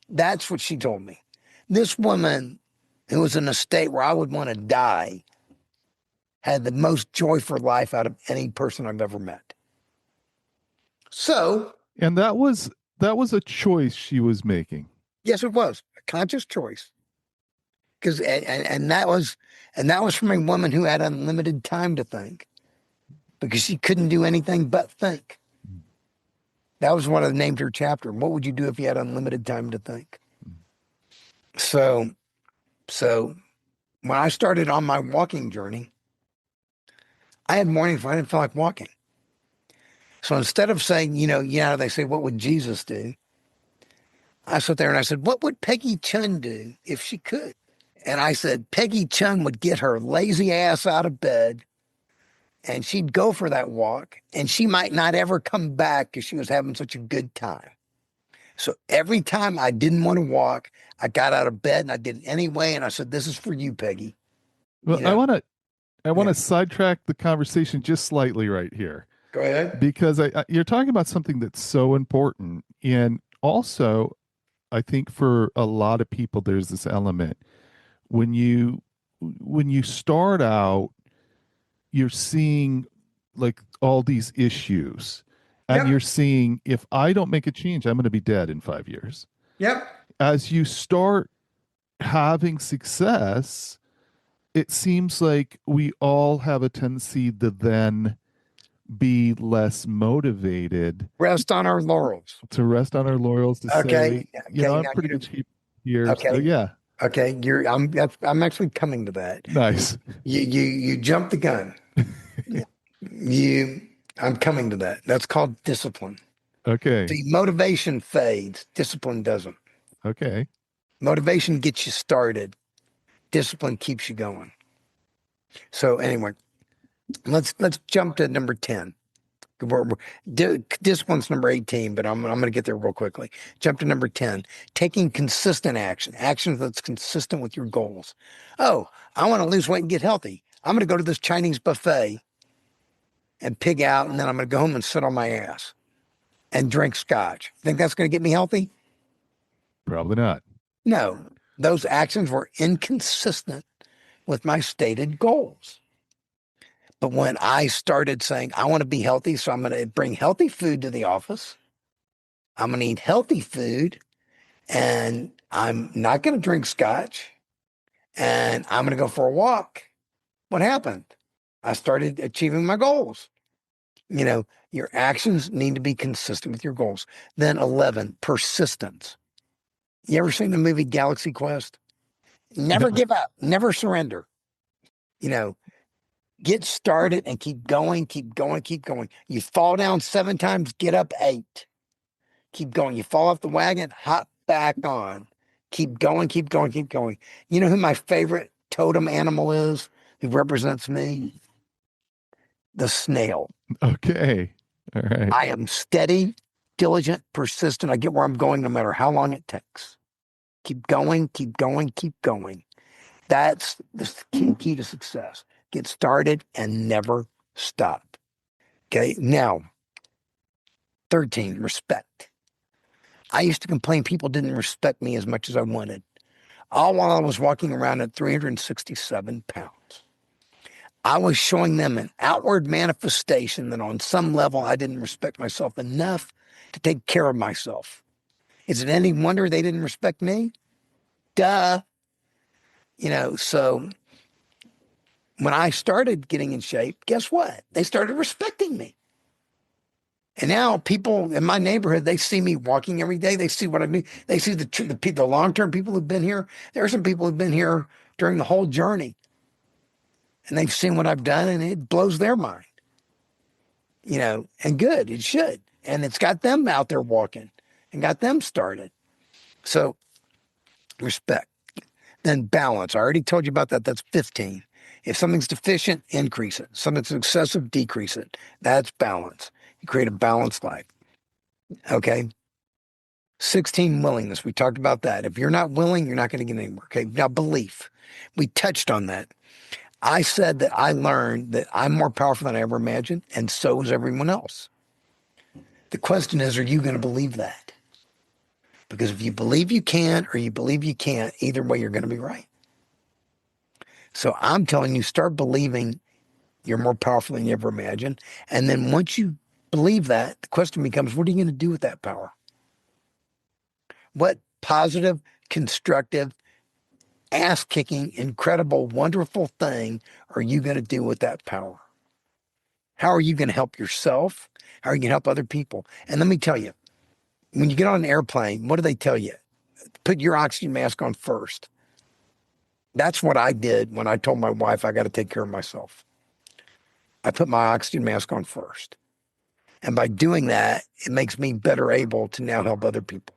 Speaker 2: That's what she told me. This woman, who was in a state where I would want to die, had the most joy for life out of any person I've ever met. So,
Speaker 1: And that was a choice she was making.
Speaker 2: yes, it was a conscious choice. Because and that was from a woman who had unlimited time to think, because she couldn't do anything but think. That was what I named her chapter. What would you do if you had unlimited time to think? So when I started on my walking journey, I had mornings when I didn't feel like walking. So instead of saying, they say, what would Jesus do? I sat there and I said, what would Peggy Chun do if she could? And I said, Peggy Chun would get her lazy ass out of bed and she'd go for that walk, and she might not ever come back because she was having such a good time. So every time I didn't want to walk, I got out of bed and I did it anyway. And I said, this is for you, Peggy.
Speaker 1: Well, I want to sidetrack the conversation just slightly right here,
Speaker 2: Go ahead.
Speaker 1: because you're talking about something that's so important. And also, I think for a lot of people, there's this element when you start out, you're seeing like all these issues, and you're
Speaker 2: Yep.
Speaker 1: seeing, if I don't make a change, I'm going to be dead in 5 years.
Speaker 2: Yep.
Speaker 1: As you start having success, it seems like we all have a tendency to then be less motivated,
Speaker 2: Rest on our laurels.
Speaker 1: to rest on our laurels, to
Speaker 2: Okay.
Speaker 1: say,
Speaker 2: Okay.
Speaker 1: I'm
Speaker 2: Now
Speaker 1: pretty good shape here. So
Speaker 2: okay.
Speaker 1: yeah,
Speaker 2: Okay. I'm actually coming to that.
Speaker 1: nice.
Speaker 2: You jumped the gun. I'm coming to that. That's called discipline.
Speaker 1: Okay.
Speaker 2: See, motivation fades. Discipline doesn't.
Speaker 1: Okay.
Speaker 2: Motivation gets you started. Discipline keeps you going. So anyway, Let's jump to number 10. This one's number 18, but I'm going to get there real quickly. Jump to number 10. Taking consistent action that's consistent with your goals. Oh, I want to lose weight and get healthy. I'm going to go to this Chinese buffet and pig out, and then I'm going to go home and sit on my ass and drink scotch. Think that's going to get me healthy?
Speaker 1: Probably not.
Speaker 2: No, those actions were inconsistent with my stated goals. But when I started saying, I want to be healthy, so I'm going to bring healthy food to the office, I'm going to eat healthy food, and I'm not going to drink scotch, and I'm going to go for a walk. What happened? I started achieving my goals. Your actions need to be consistent with your goals. Then 11, persistence. You ever seen the movie Galaxy Quest? Never
Speaker 1: No.
Speaker 2: give up, never surrender. You know, get started and keep going, keep going, keep going. You fall down 7 times, get up 8. Keep going. You fall off the wagon, hop back on. Keep going, keep going, keep going. You know who my favorite totem animal is who represents me? The snail.
Speaker 1: Okay. All right.
Speaker 2: I am steady, diligent, persistent. I get where I'm going no matter how long it takes. Keep going, keep going, keep going. That's the key to success. Get started and never stop. Okay. Now, 13, respect. I used to complain people didn't respect me as much as I wanted, all while I was walking around at 367 pounds. I was showing them an outward manifestation that on some level I didn't respect myself enough to take care of myself. Is it any wonder they didn't respect me? Duh. So when I started getting in shape, guess what? They started respecting me. And now people in my neighborhood, they see me walking every day. They see what I do. They see the long-term people who've been here. There are some people who've been here during the whole journey, and they've seen what I've done, and it blows their mind. And good, it should. And it's got them out there walking and got them started. So respect. Then balance. I already told you about that. That's 15. If something's deficient, increase it. Something's excessive, decrease it. That's balance. You create a balanced life. Okay. 16, willingness. We talked about that. If you're not willing, you're not going to get anywhere. Okay. Now, belief. We touched on that. I said that I learned that I'm more powerful than I ever imagined, and so is everyone else. The question is, are you going to believe that? Because if you believe you can or you believe you can't, either way, you're going to be right. So I'm telling you, start believing you're more powerful than you ever imagined. And then once you believe that, the question becomes, what are you going to do with that power? What positive, constructive, ass-kicking, incredible, wonderful thing are you going to do with that power? How are you going to help yourself? How are you going to help other people? And let me tell you, when you get on an airplane, what do they tell you? Put your oxygen mask on first. That's what I did when I told my wife I got to take care of myself. I put my oxygen mask on first. And by doing that, it makes me better able to now help other people.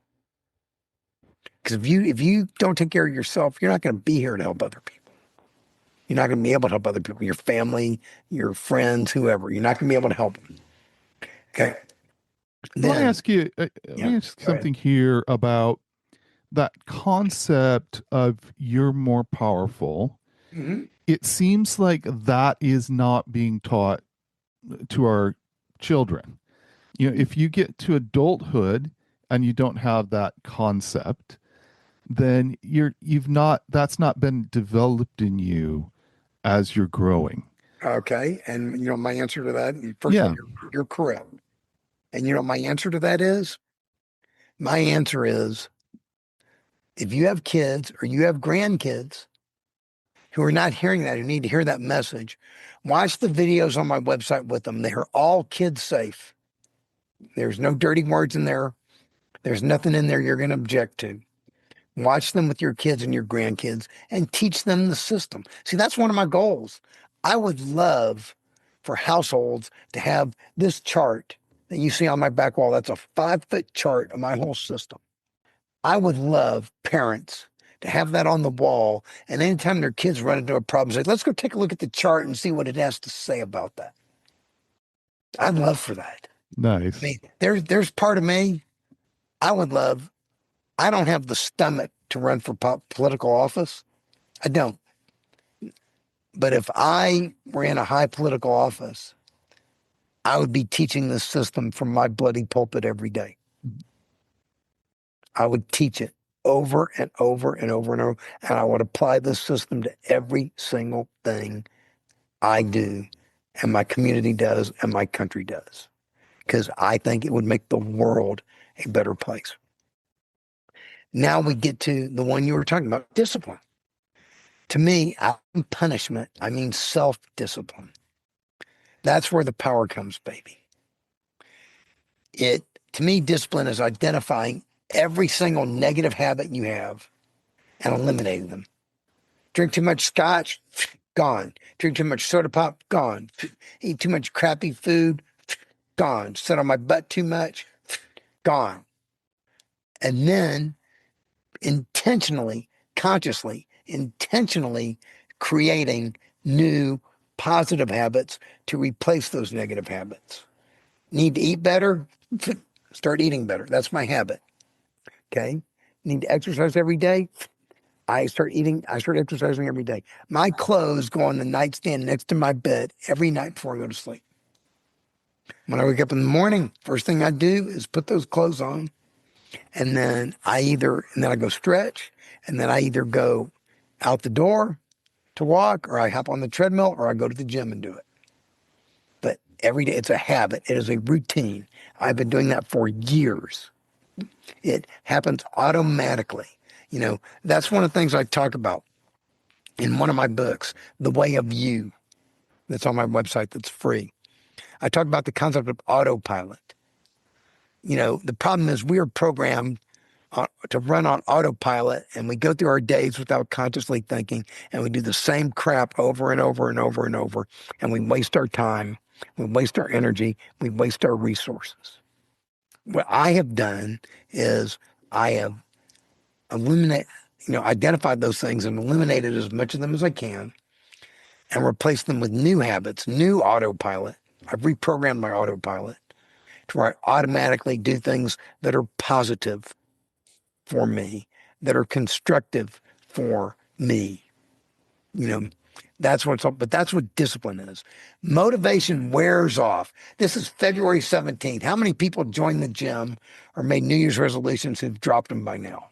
Speaker 2: Because if you don't take care of yourself, you're not going to be here to help other people. You're not going to be able to help other people, your family, your friends, whoever. You're not going to be able to help them. Okay.
Speaker 1: Let me
Speaker 2: Then,
Speaker 1: ask you, let
Speaker 2: yeah,
Speaker 1: me ask
Speaker 2: go ahead.
Speaker 1: something here about that concept of you're more powerful.
Speaker 2: Mhm.
Speaker 1: It seems like that is not being taught to our children. If you get to adulthood and you don't have that concept, then that's not been developed in you as you're growing.
Speaker 2: Okay. And my answer to that, first of all,
Speaker 1: Yeah.
Speaker 2: you're correct. And my answer to that is, my answer is, if you have kids or you have grandkids who are not hearing that, who need to hear that message, watch the videos on my website with them. They are all kids safe. There's no dirty words in there. There's nothing in there you're going to object to. Watch them with your kids and your grandkids and teach them the system. See, that's one of my goals. I would love for households to have this chart that you see on my back wall. That's a 5-foot chart of my whole system. I would love parents to have that on the wall. And anytime their kids run into a problem, say, let's go take a look at the chart and see what it has to say about that. I'd love for that. I
Speaker 1: Nice.
Speaker 2: mean, there's part of me I would love. I don't have the stomach to run for political office. I don't. But if I were in a high political office, I would be teaching this system from my bloody pulpit every day. I would teach it over and over and over and over, and I would apply this system to every single thing I do, and my community does, and my country does, because I think it would make the world a better place. Now we get to the one you were talking about, discipline. To me, punishment, I mean self-discipline. That's where the power comes, baby. To me, discipline is identifying every single negative habit you have and eliminating them. Drink too much scotch, gone. Drink too much soda pop, gone. Eat too much crappy food, gone. Sit on my butt too much, gone. And then consciously, intentionally creating new positive habits to replace those negative habits. Need to eat better? Start eating better. That's my habit. Okay. Need to exercise every day? I start exercising every day. My clothes go on the nightstand next to my bed every night before I go to sleep. When I wake up in the morning, first thing I do is put those clothes on. And then I go stretch, and then I either go out the door to walk, or I hop on the treadmill, or I go to the gym and do it. But every day, it's a habit. It is a routine. I've been doing that for years. It happens automatically. That's one of the things I talk about in one of my books, The Way of You, that's on my website that's free. I talk about the concept of autopilot. The problem is we are programmed to run on autopilot, and we go through our days without consciously thinking, and we do the same crap over and over and over and over, and we waste our time, we waste our energy, we waste our resources. What I have done is I have identified those things and eliminated as much of them as I can and replaced them with new habits, new autopilot. I've reprogrammed my autopilot to where I automatically do things that are positive for me, that are constructive for me. That's what's up, but that's what discipline is. Motivation wears off. This is February 17th. How many people joined the gym or made New Year's resolutions who've dropped them by now?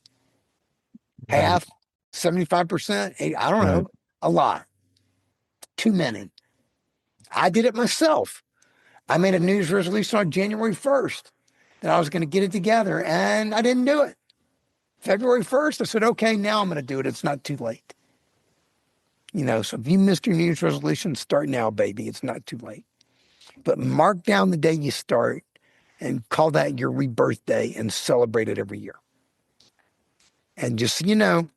Speaker 1: Right.
Speaker 2: Half, 75%? I don't
Speaker 1: Right.
Speaker 2: know. A lot. Too many. I did it myself. I made a New Year's resolution on January 1st that I was going to get it together, and I didn't do it. February 1st, I said, okay, now I'm going to do it. It's not too late. So if you missed your New Year's resolution, start now, baby. It's not too late. But mark down the day you start and call that your rebirth day and celebrate it every year. And just so you know,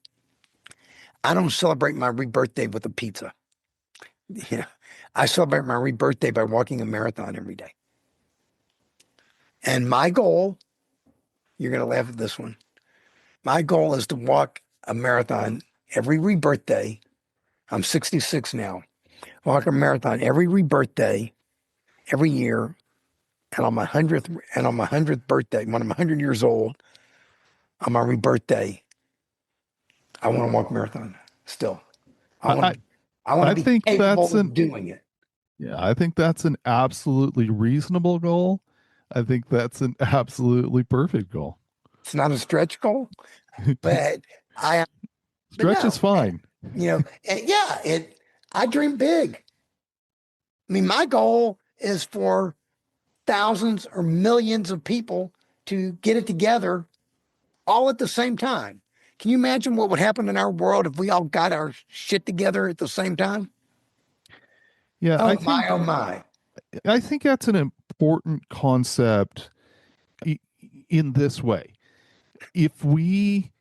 Speaker 2: I don't celebrate my rebirth day with a pizza. I celebrate my rebirth day by walking a marathon every day. And my goal, you're going to laugh at this one. My goal is to walk a marathon every rebirth day. I'm 66 now. Walk a marathon every rebirth day, every year. And on my 100th birthday, when I'm 100 years old, on my rebirth day, I want to walk a marathon still. I
Speaker 1: I,
Speaker 2: want to
Speaker 1: I
Speaker 2: be
Speaker 1: think
Speaker 2: capable of doing it.
Speaker 1: I think that's an absolutely reasonable goal. I think that's an absolutely perfect goal.
Speaker 2: It's not a stretch goal, but but
Speaker 1: Stretch is
Speaker 2: no,
Speaker 1: fine.
Speaker 2: and yeah, I dream big. I mean, my goal is for thousands or millions of people to get it together all at the same time. Can you imagine what would happen in our world if we all got our shit together at the same time?
Speaker 1: Yeah,
Speaker 2: Oh my, oh my.
Speaker 1: I think that's an important concept in this way. If we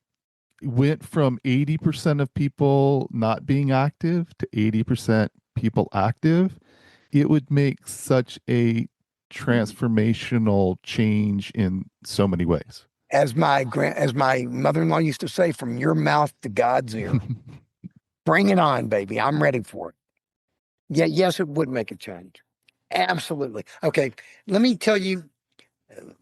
Speaker 1: went from 80% of people not being active to 80% people active, it would make such a transformational change in so many ways.
Speaker 2: as my mother-in-law used to say, from your mouth to God's ear. Bring it on, baby. I'm ready for it. Yeah, yes, it would make a change. Absolutely. Okay, let me tell you.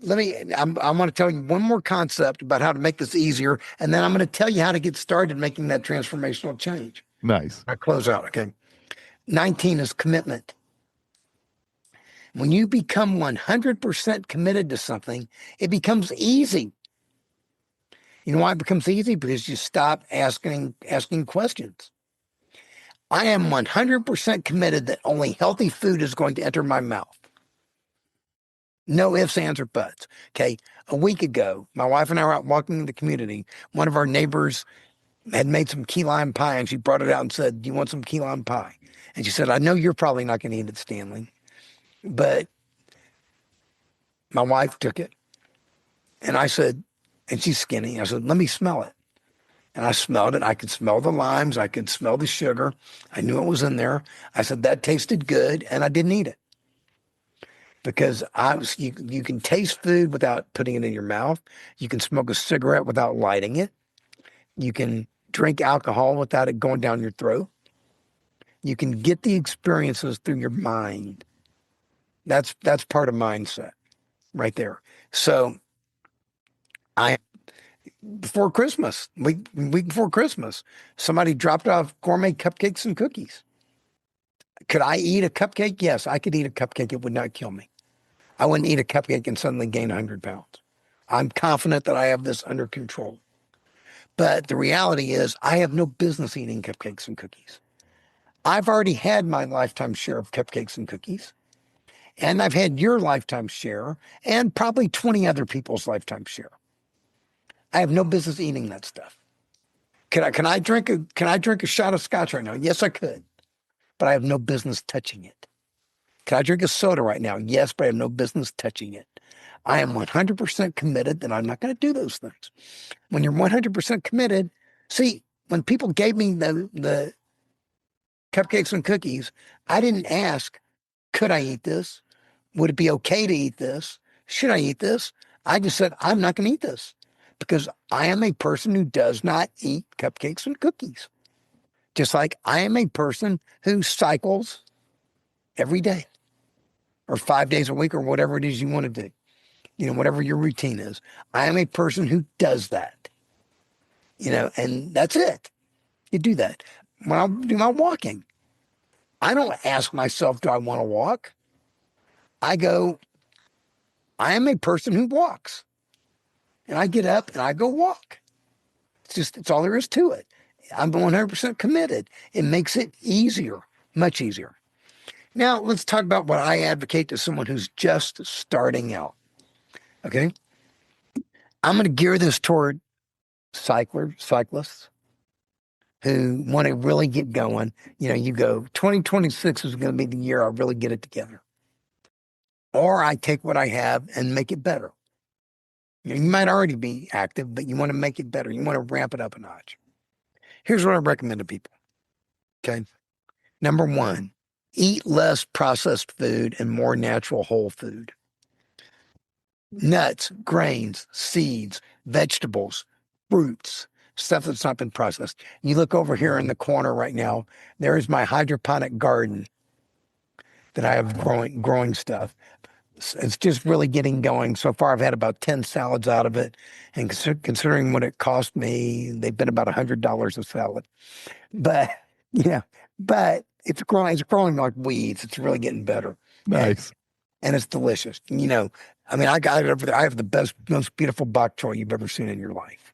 Speaker 2: I want to tell you one more concept about how to make this easier, and then I'm going to tell you how to get started making that transformational change.
Speaker 1: Nice.
Speaker 2: I close out. Okay. 19 is commitment. When you become 100% committed to something, it becomes easy. You know why it becomes easy? Because you stop asking questions. I am 100% committed that only healthy food is going to enter my mouth. No ifs, ands, or buts. Okay. A week ago, my wife and I were out walking in the community. One of our neighbors had made some key lime pie, and she brought it out and said, "Do you want some key lime pie?" And she said, "I know you're probably not going to eat it, Stanley." But my wife took it, and I said, and she's skinny. I said, "Let me smell it." And I smelled it. I could smell the limes. I could smell the sugar. I knew it was in there. I said, that tasted good, and I didn't eat it. Because you can taste food without putting it in your mouth. You can smoke a cigarette without lighting it. You can drink alcohol without it going down your throat. You can get the experiences through your mind. That's part of mindset right there. So I before Christmas, week before Christmas, somebody dropped off gourmet cupcakes and cookies. Could I eat a cupcake? Yes, I could eat a cupcake. It would not kill me. I wouldn't eat a cupcake and suddenly gain 100 pounds. I'm confident that I have this under control. But the reality is, I have no business eating cupcakes and cookies. I've already had my lifetime share of cupcakes and cookies, and I've had your lifetime share, and probably 20 other people's lifetime share. I have no business eating that stuff. Can I drink a shot of scotch right now? Yes, I could, but I have no business touching it. Can I drink a soda right now? Yes, but I have no business touching it. I am 100% committed that I'm not going to do those things. When you're 100% committed, see, when people gave me the cupcakes and cookies, I didn't ask, could I eat this? Would it be okay to eat this? Should I eat this? I just said, I'm not going to eat this because I am a person who does not eat cupcakes and cookies. Just like I am a person who cycles every day or 5 days a week or whatever it is you want to do. Whatever your routine is. I am a person who does that, and that's it. You do that. When I do my walking, I don't ask myself, do I want to walk? I go, I am a person who walks. And I get up and I go walk. It's all there is to it. I'm 100% committed. It makes it easier, much easier. Now, let's talk about what I advocate to someone who's just starting out. Okay? I'm going to gear this toward cyclists who want to really get going. You go, 2026 is going to be the year I really get it together. Or I take what I have and make it better. You might already be active, but you want to make it better. You want to ramp it up a notch. Here's what I recommend to people. Okay. Number one, eat less processed food and more natural whole food. Nuts, grains, seeds, vegetables, fruits, stuff that's not been processed. You look over here in the corner right now, there is my hydroponic garden that I have growing stuff. It's just really getting going. So far, I've had about 10 salads out of it. And considering what it cost me, they've been about $100 a salad. But, yeah, but it's growing like weeds. It's really getting better.
Speaker 1: Nice.
Speaker 2: And it's delicious. I got it over there. I have the best, most beautiful bok choy you've ever seen in your life.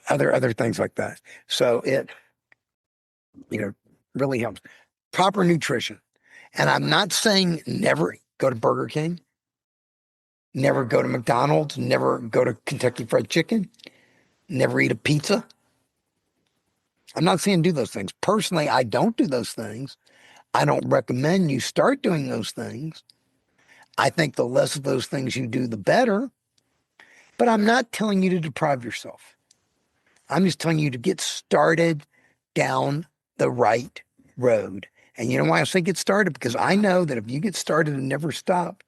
Speaker 2: Other things like that. So it, really helps. Proper nutrition. And I'm not saying never go to Burger King, never go to McDonald's, never go to Kentucky Fried Chicken, never eat a pizza. I'm not saying do those things. Personally, I don't do those things. I don't recommend you start doing those things. I think the less of those things you do, the better. But I'm not telling you to deprive yourself. I'm just telling you to get started down the right road. And you know why I say get started? Because I know that if you get started and never stop,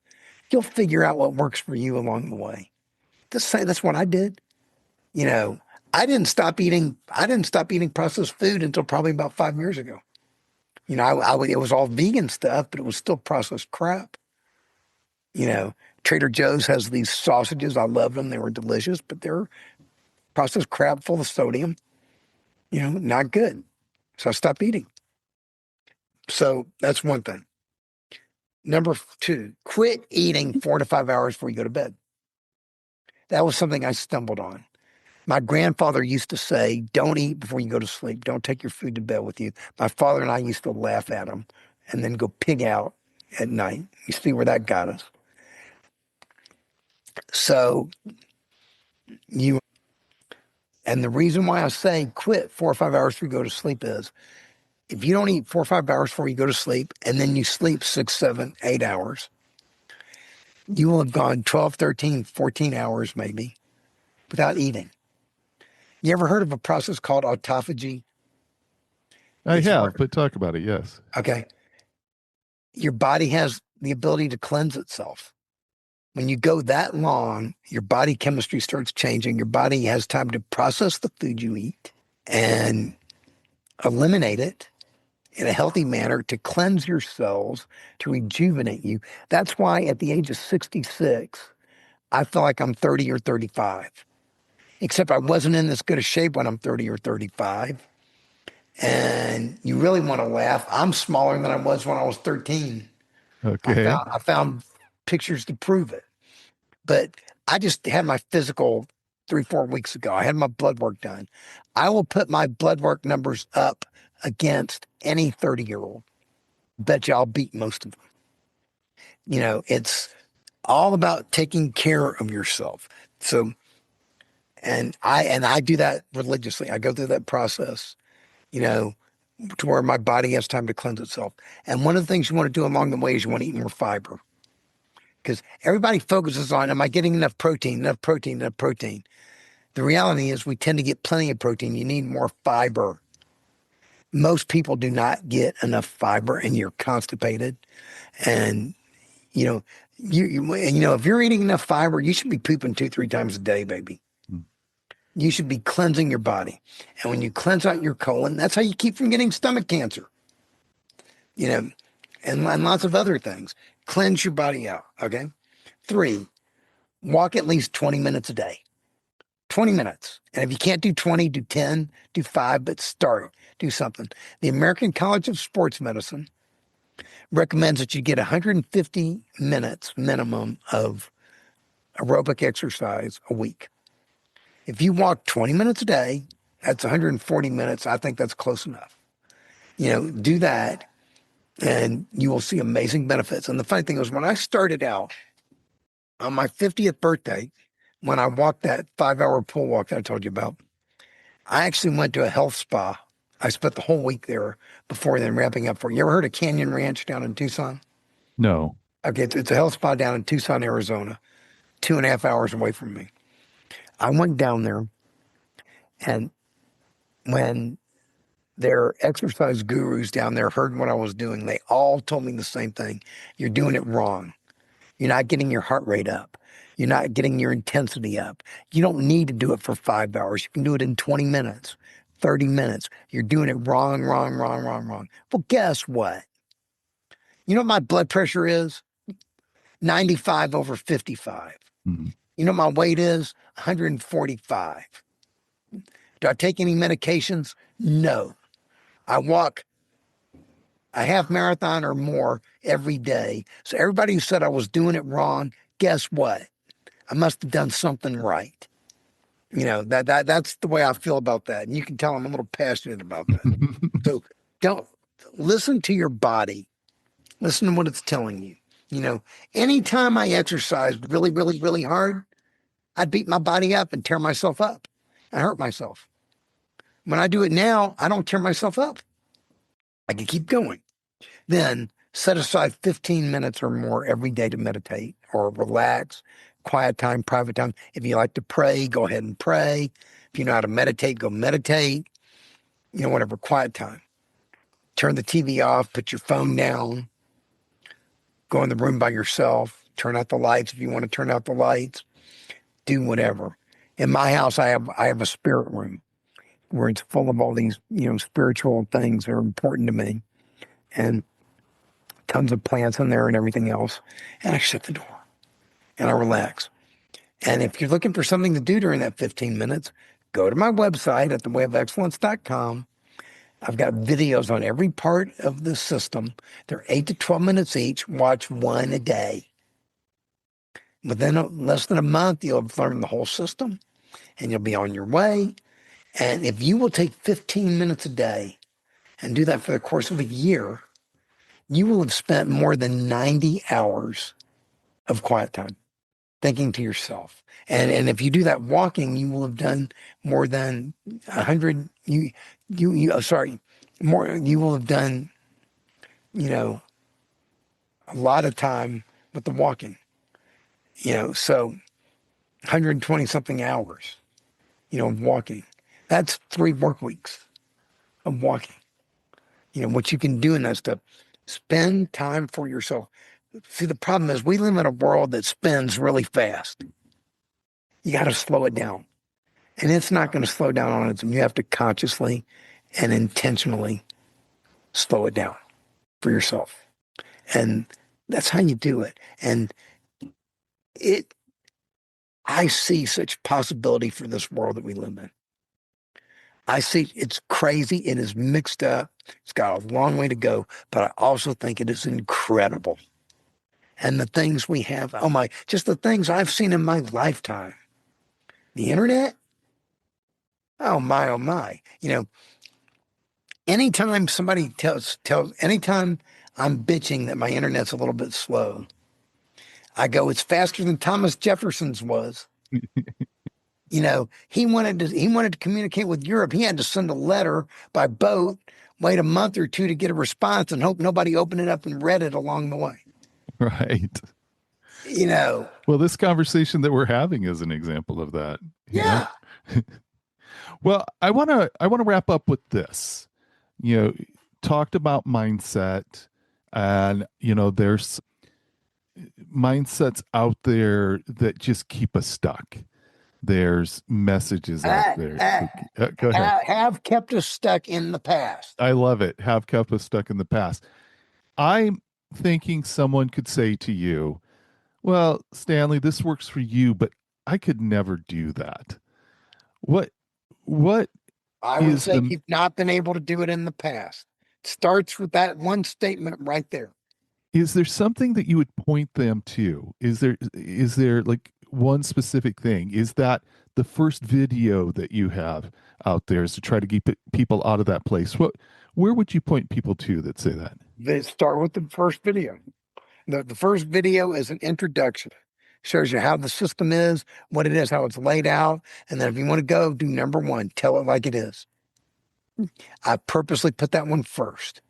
Speaker 2: you'll figure out what works for you along the way. That's what I did. You know, I didn't stop eating processed food until probably about 5 years ago. It was all vegan stuff, but it was still processed crap. You know, Trader Joe's has these sausages. I love them. They were delicious, but they're processed crap full of sodium. Not good. So I stopped eating. So that's one thing. Number two, quit eating 4 to 5 hours before you go to bed. That was something I stumbled on. My grandfather used to say, don't eat before you go to sleep. Don't take your food to bed with you. My father and I used to laugh at him and then go pig out at night. You see where that got us. So you, and the reason why I say quit 4 or 5 hours before you go to sleep is if you don't eat 4 or 5 hours before you go to sleep and then you sleep 6, 7, 8 hours, you will have gone 12, 13, 14 hours maybe without eating. You ever heard of a process called autophagy?
Speaker 1: I
Speaker 2: It's
Speaker 1: have,
Speaker 2: where,
Speaker 1: but talk about it. Yes.
Speaker 2: okay, your body has the ability to cleanse itself. When you go that long, your body chemistry starts changing. Your body has time to process the food you eat and eliminate it in a healthy manner to cleanse your cells, to rejuvenate you. That's why at the age of 66, I feel like I'm 30 or 35. Except I wasn't in this good a shape when I'm 30 or 35. And you really want to laugh. I'm smaller than I was when I was 13.
Speaker 1: Okay.
Speaker 2: I found pictures to prove it. But I just had my physical 3, 4 weeks ago. I had my blood work done. I will put my blood work numbers up against any 30-year-old. Bet you I'll beat most of them. It's all about taking care of yourself. So, and I do that religiously. I go through that process, you know, to where my body has time to cleanse itself. And one of the things you want to do along the way is you want to eat more fiber. Because everybody focuses on, am I getting enough protein, enough protein, enough protein? The reality is we tend to get plenty of protein. You need more fiber. Most people do not get enough fiber and you're constipated. And, you know, if you're eating enough fiber, you should be pooping 2, 3 times a day, baby.
Speaker 1: Mm.
Speaker 2: You should be cleansing your body. And when you cleanse out your colon, that's how you keep from getting stomach cancer, and lots of other things. Cleanse your body out. Okay. 3, walk at least 20 minutes a day. 20 minutes. And if you can't do 20, do 10, do 5, but start. Do something. The American College of Sports Medicine recommends that you get 150 minutes minimum of aerobic exercise a week. If you walk 20 minutes a day, that's 140 minutes. I think that's close enough. Do that and you will see amazing benefits. And the funny thing is, when I started out on my 50th birthday, when I walked that 5-hour pool walk that I told you about, I actually went to a health spa. I spent the whole week there before then ramping up for it. You ever heard of Canyon Ranch down in Tucson?
Speaker 1: No.
Speaker 2: Okay, it's a health spa down in Tucson, Arizona, 2.5 hours away from me. I went down there, and when their exercise gurus down there heard what I was doing, they all told me the same thing. You're doing it wrong. You're not getting your heart rate up. You're not getting your intensity up. You don't need to do it for 5 hours. You can do it in 20 minutes, 30 minutes. You're doing it wrong, wrong, wrong, wrong, wrong. Well, guess what? You know what my blood pressure is? 95 over 55.
Speaker 1: Mhm.
Speaker 2: You know what my weight is? 145. Do I take any medications? No. I walk a half marathon or more every day. So everybody who said I was doing it wrong, guess what? I must have done something right. That's the way I feel about that. And you can tell I'm a little passionate about that. So don't listen to your body. Listen to what it's telling you. Anytime I exercised really, really, really hard, I'd beat my body up and tear myself up. I hurt myself. When I do it now, I don't tear myself up. I can keep going. Then set aside 15 minutes or more every day to meditate or relax, quiet time, private time. If you like to pray, go ahead and pray. If you know how to meditate, go meditate. Whatever, quiet time. Turn the TV off, put your phone down, go in the room by yourself, turn out the lights if you want to turn out the lights. do whatever. In my house, I have a spirit room where it's full of all these, spiritual things that are important to me, and tons of plants in there and everything else. And I shut the door and I relax. And if you're looking for something to do during that 15 minutes, go to my website at thewayofexcellence.com. I've got videos on every part of the system. They're 8 to 12 minutes each. Watch one a day. Within less than a month, you'll have learned the whole system and you'll be on your way. And if you will take 15 minutes a day and do that for the course of a year, you will have spent more than 90 hours of quiet time thinking to yourself. And if you do that walking, you will have done more than 100, you will have done, a lot of time with the walking, so 120 something hours, of walking. That's 3 work weeks of walking. What you can do in that stuff, spend time for yourself. See, the problem is we live in a world that spins really fast. You got to slow it down. And it's not going to slow down on its own. You have to consciously and intentionally slow it down for yourself. And that's how you do it. And I see such possibility for this world that we live in. I see it's crazy. It is mixed up. It's got a long way to go, but I also think it is incredible. And the things we have, just the things I've seen in my lifetime. The internet, oh my. Anytime somebody tells, anytime I'm bitching that my internet's a little bit slow, I go, it's faster than Thomas Jefferson's was. He wanted to communicate with Europe. He had to send a letter by boat, wait a month or two to get a response, and hope nobody opened it up and read it along the way.
Speaker 1: Right. Well, this conversation that we're having is an example of that.
Speaker 2: Yeah.
Speaker 1: Well, I want to wrap up with this. Talked about mindset, and there's mindsets out there that just keep us stuck. There's messages out there. Go ahead.
Speaker 2: Have kept us stuck in the past.
Speaker 1: I love it. Have kept us stuck in the past. I'm thinking someone could say to you, well, Stanley, this works for you, but I could never do that. What
Speaker 2: I would say you've not been able to do it in the past. It starts with that one statement right there.
Speaker 1: Is there something that you would point them to? Is there like one specific thing? Is that the first video that you have out there is to try to keep people out of that place? Where would you point people to that say that?
Speaker 2: They start with the first video. The first video is an introduction. Shows you how the system is, what it is, how it's laid out. And then if you want to go, do number 1, tell it like it is. I purposely put that one first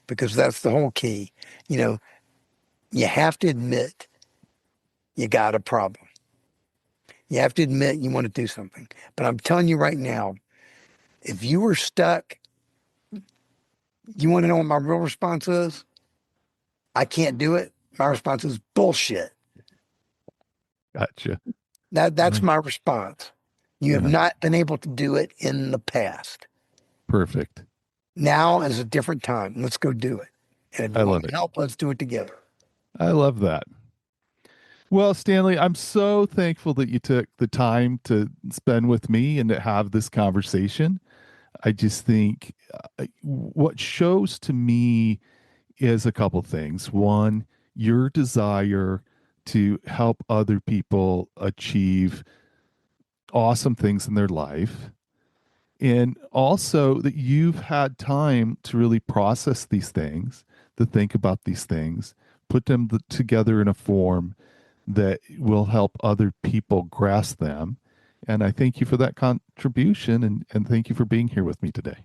Speaker 2: because that's the whole key. You have to admit you got a problem. You have to admit you want to do something. But I'm telling you right now, if you were stuck, you want to know what my real response is? I can't do it. My response is bullshit.
Speaker 1: Gotcha.
Speaker 2: That's my response. You have not been able to do it in the past.
Speaker 1: Perfect.
Speaker 2: Now is a different time. Let's go do it. And if you want help, let's do it together.
Speaker 1: I love that. Well, Stanley, I'm so thankful that you took the time to spend with me and to have this conversation. I just think what shows to me is a couple things. One, your desire to help other people achieve awesome things in their life. And also that you've had time to really process these things, to think about these things, put them together in a form that will help other people grasp them. And I thank you for that contribution and thank you for being here with me today.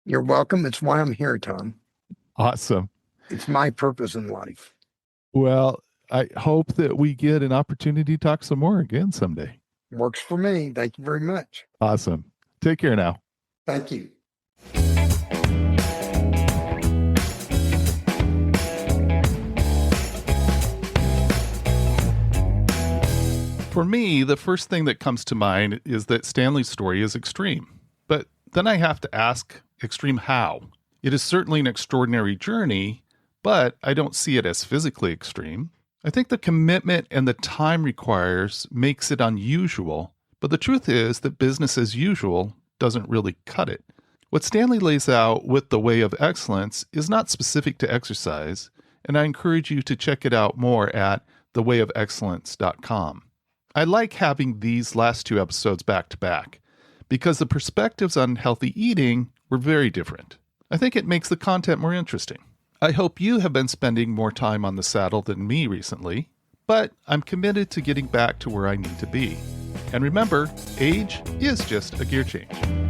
Speaker 2: You're welcome. It's why I'm here, Tom.
Speaker 1: Awesome.
Speaker 2: It's my purpose in life.
Speaker 1: Well, I hope that we get an opportunity to talk some more again someday.
Speaker 2: Works for me. Thank you very much.
Speaker 1: Awesome. Take care now.
Speaker 2: Thank you.
Speaker 1: For me, the first thing that comes to mind is that Stanley's story is extreme. But then I have to ask, extreme how? It is certainly an extraordinary journey, but I don't see it as physically extreme. I think the commitment and the time requires makes it unusual, but the truth is that business as usual doesn't really cut it. What Stanley lays out with the Way of Excellence is not specific to exercise, and I encourage you to check it out more at thewayofexcellence.com. I like having these last two episodes back to back because the perspectives on healthy eating were very different. I think it makes the content more interesting. I hope you have been spending more time on the saddle than me recently, but I'm committed to getting back to where I need to be. And remember, age is just a gear change.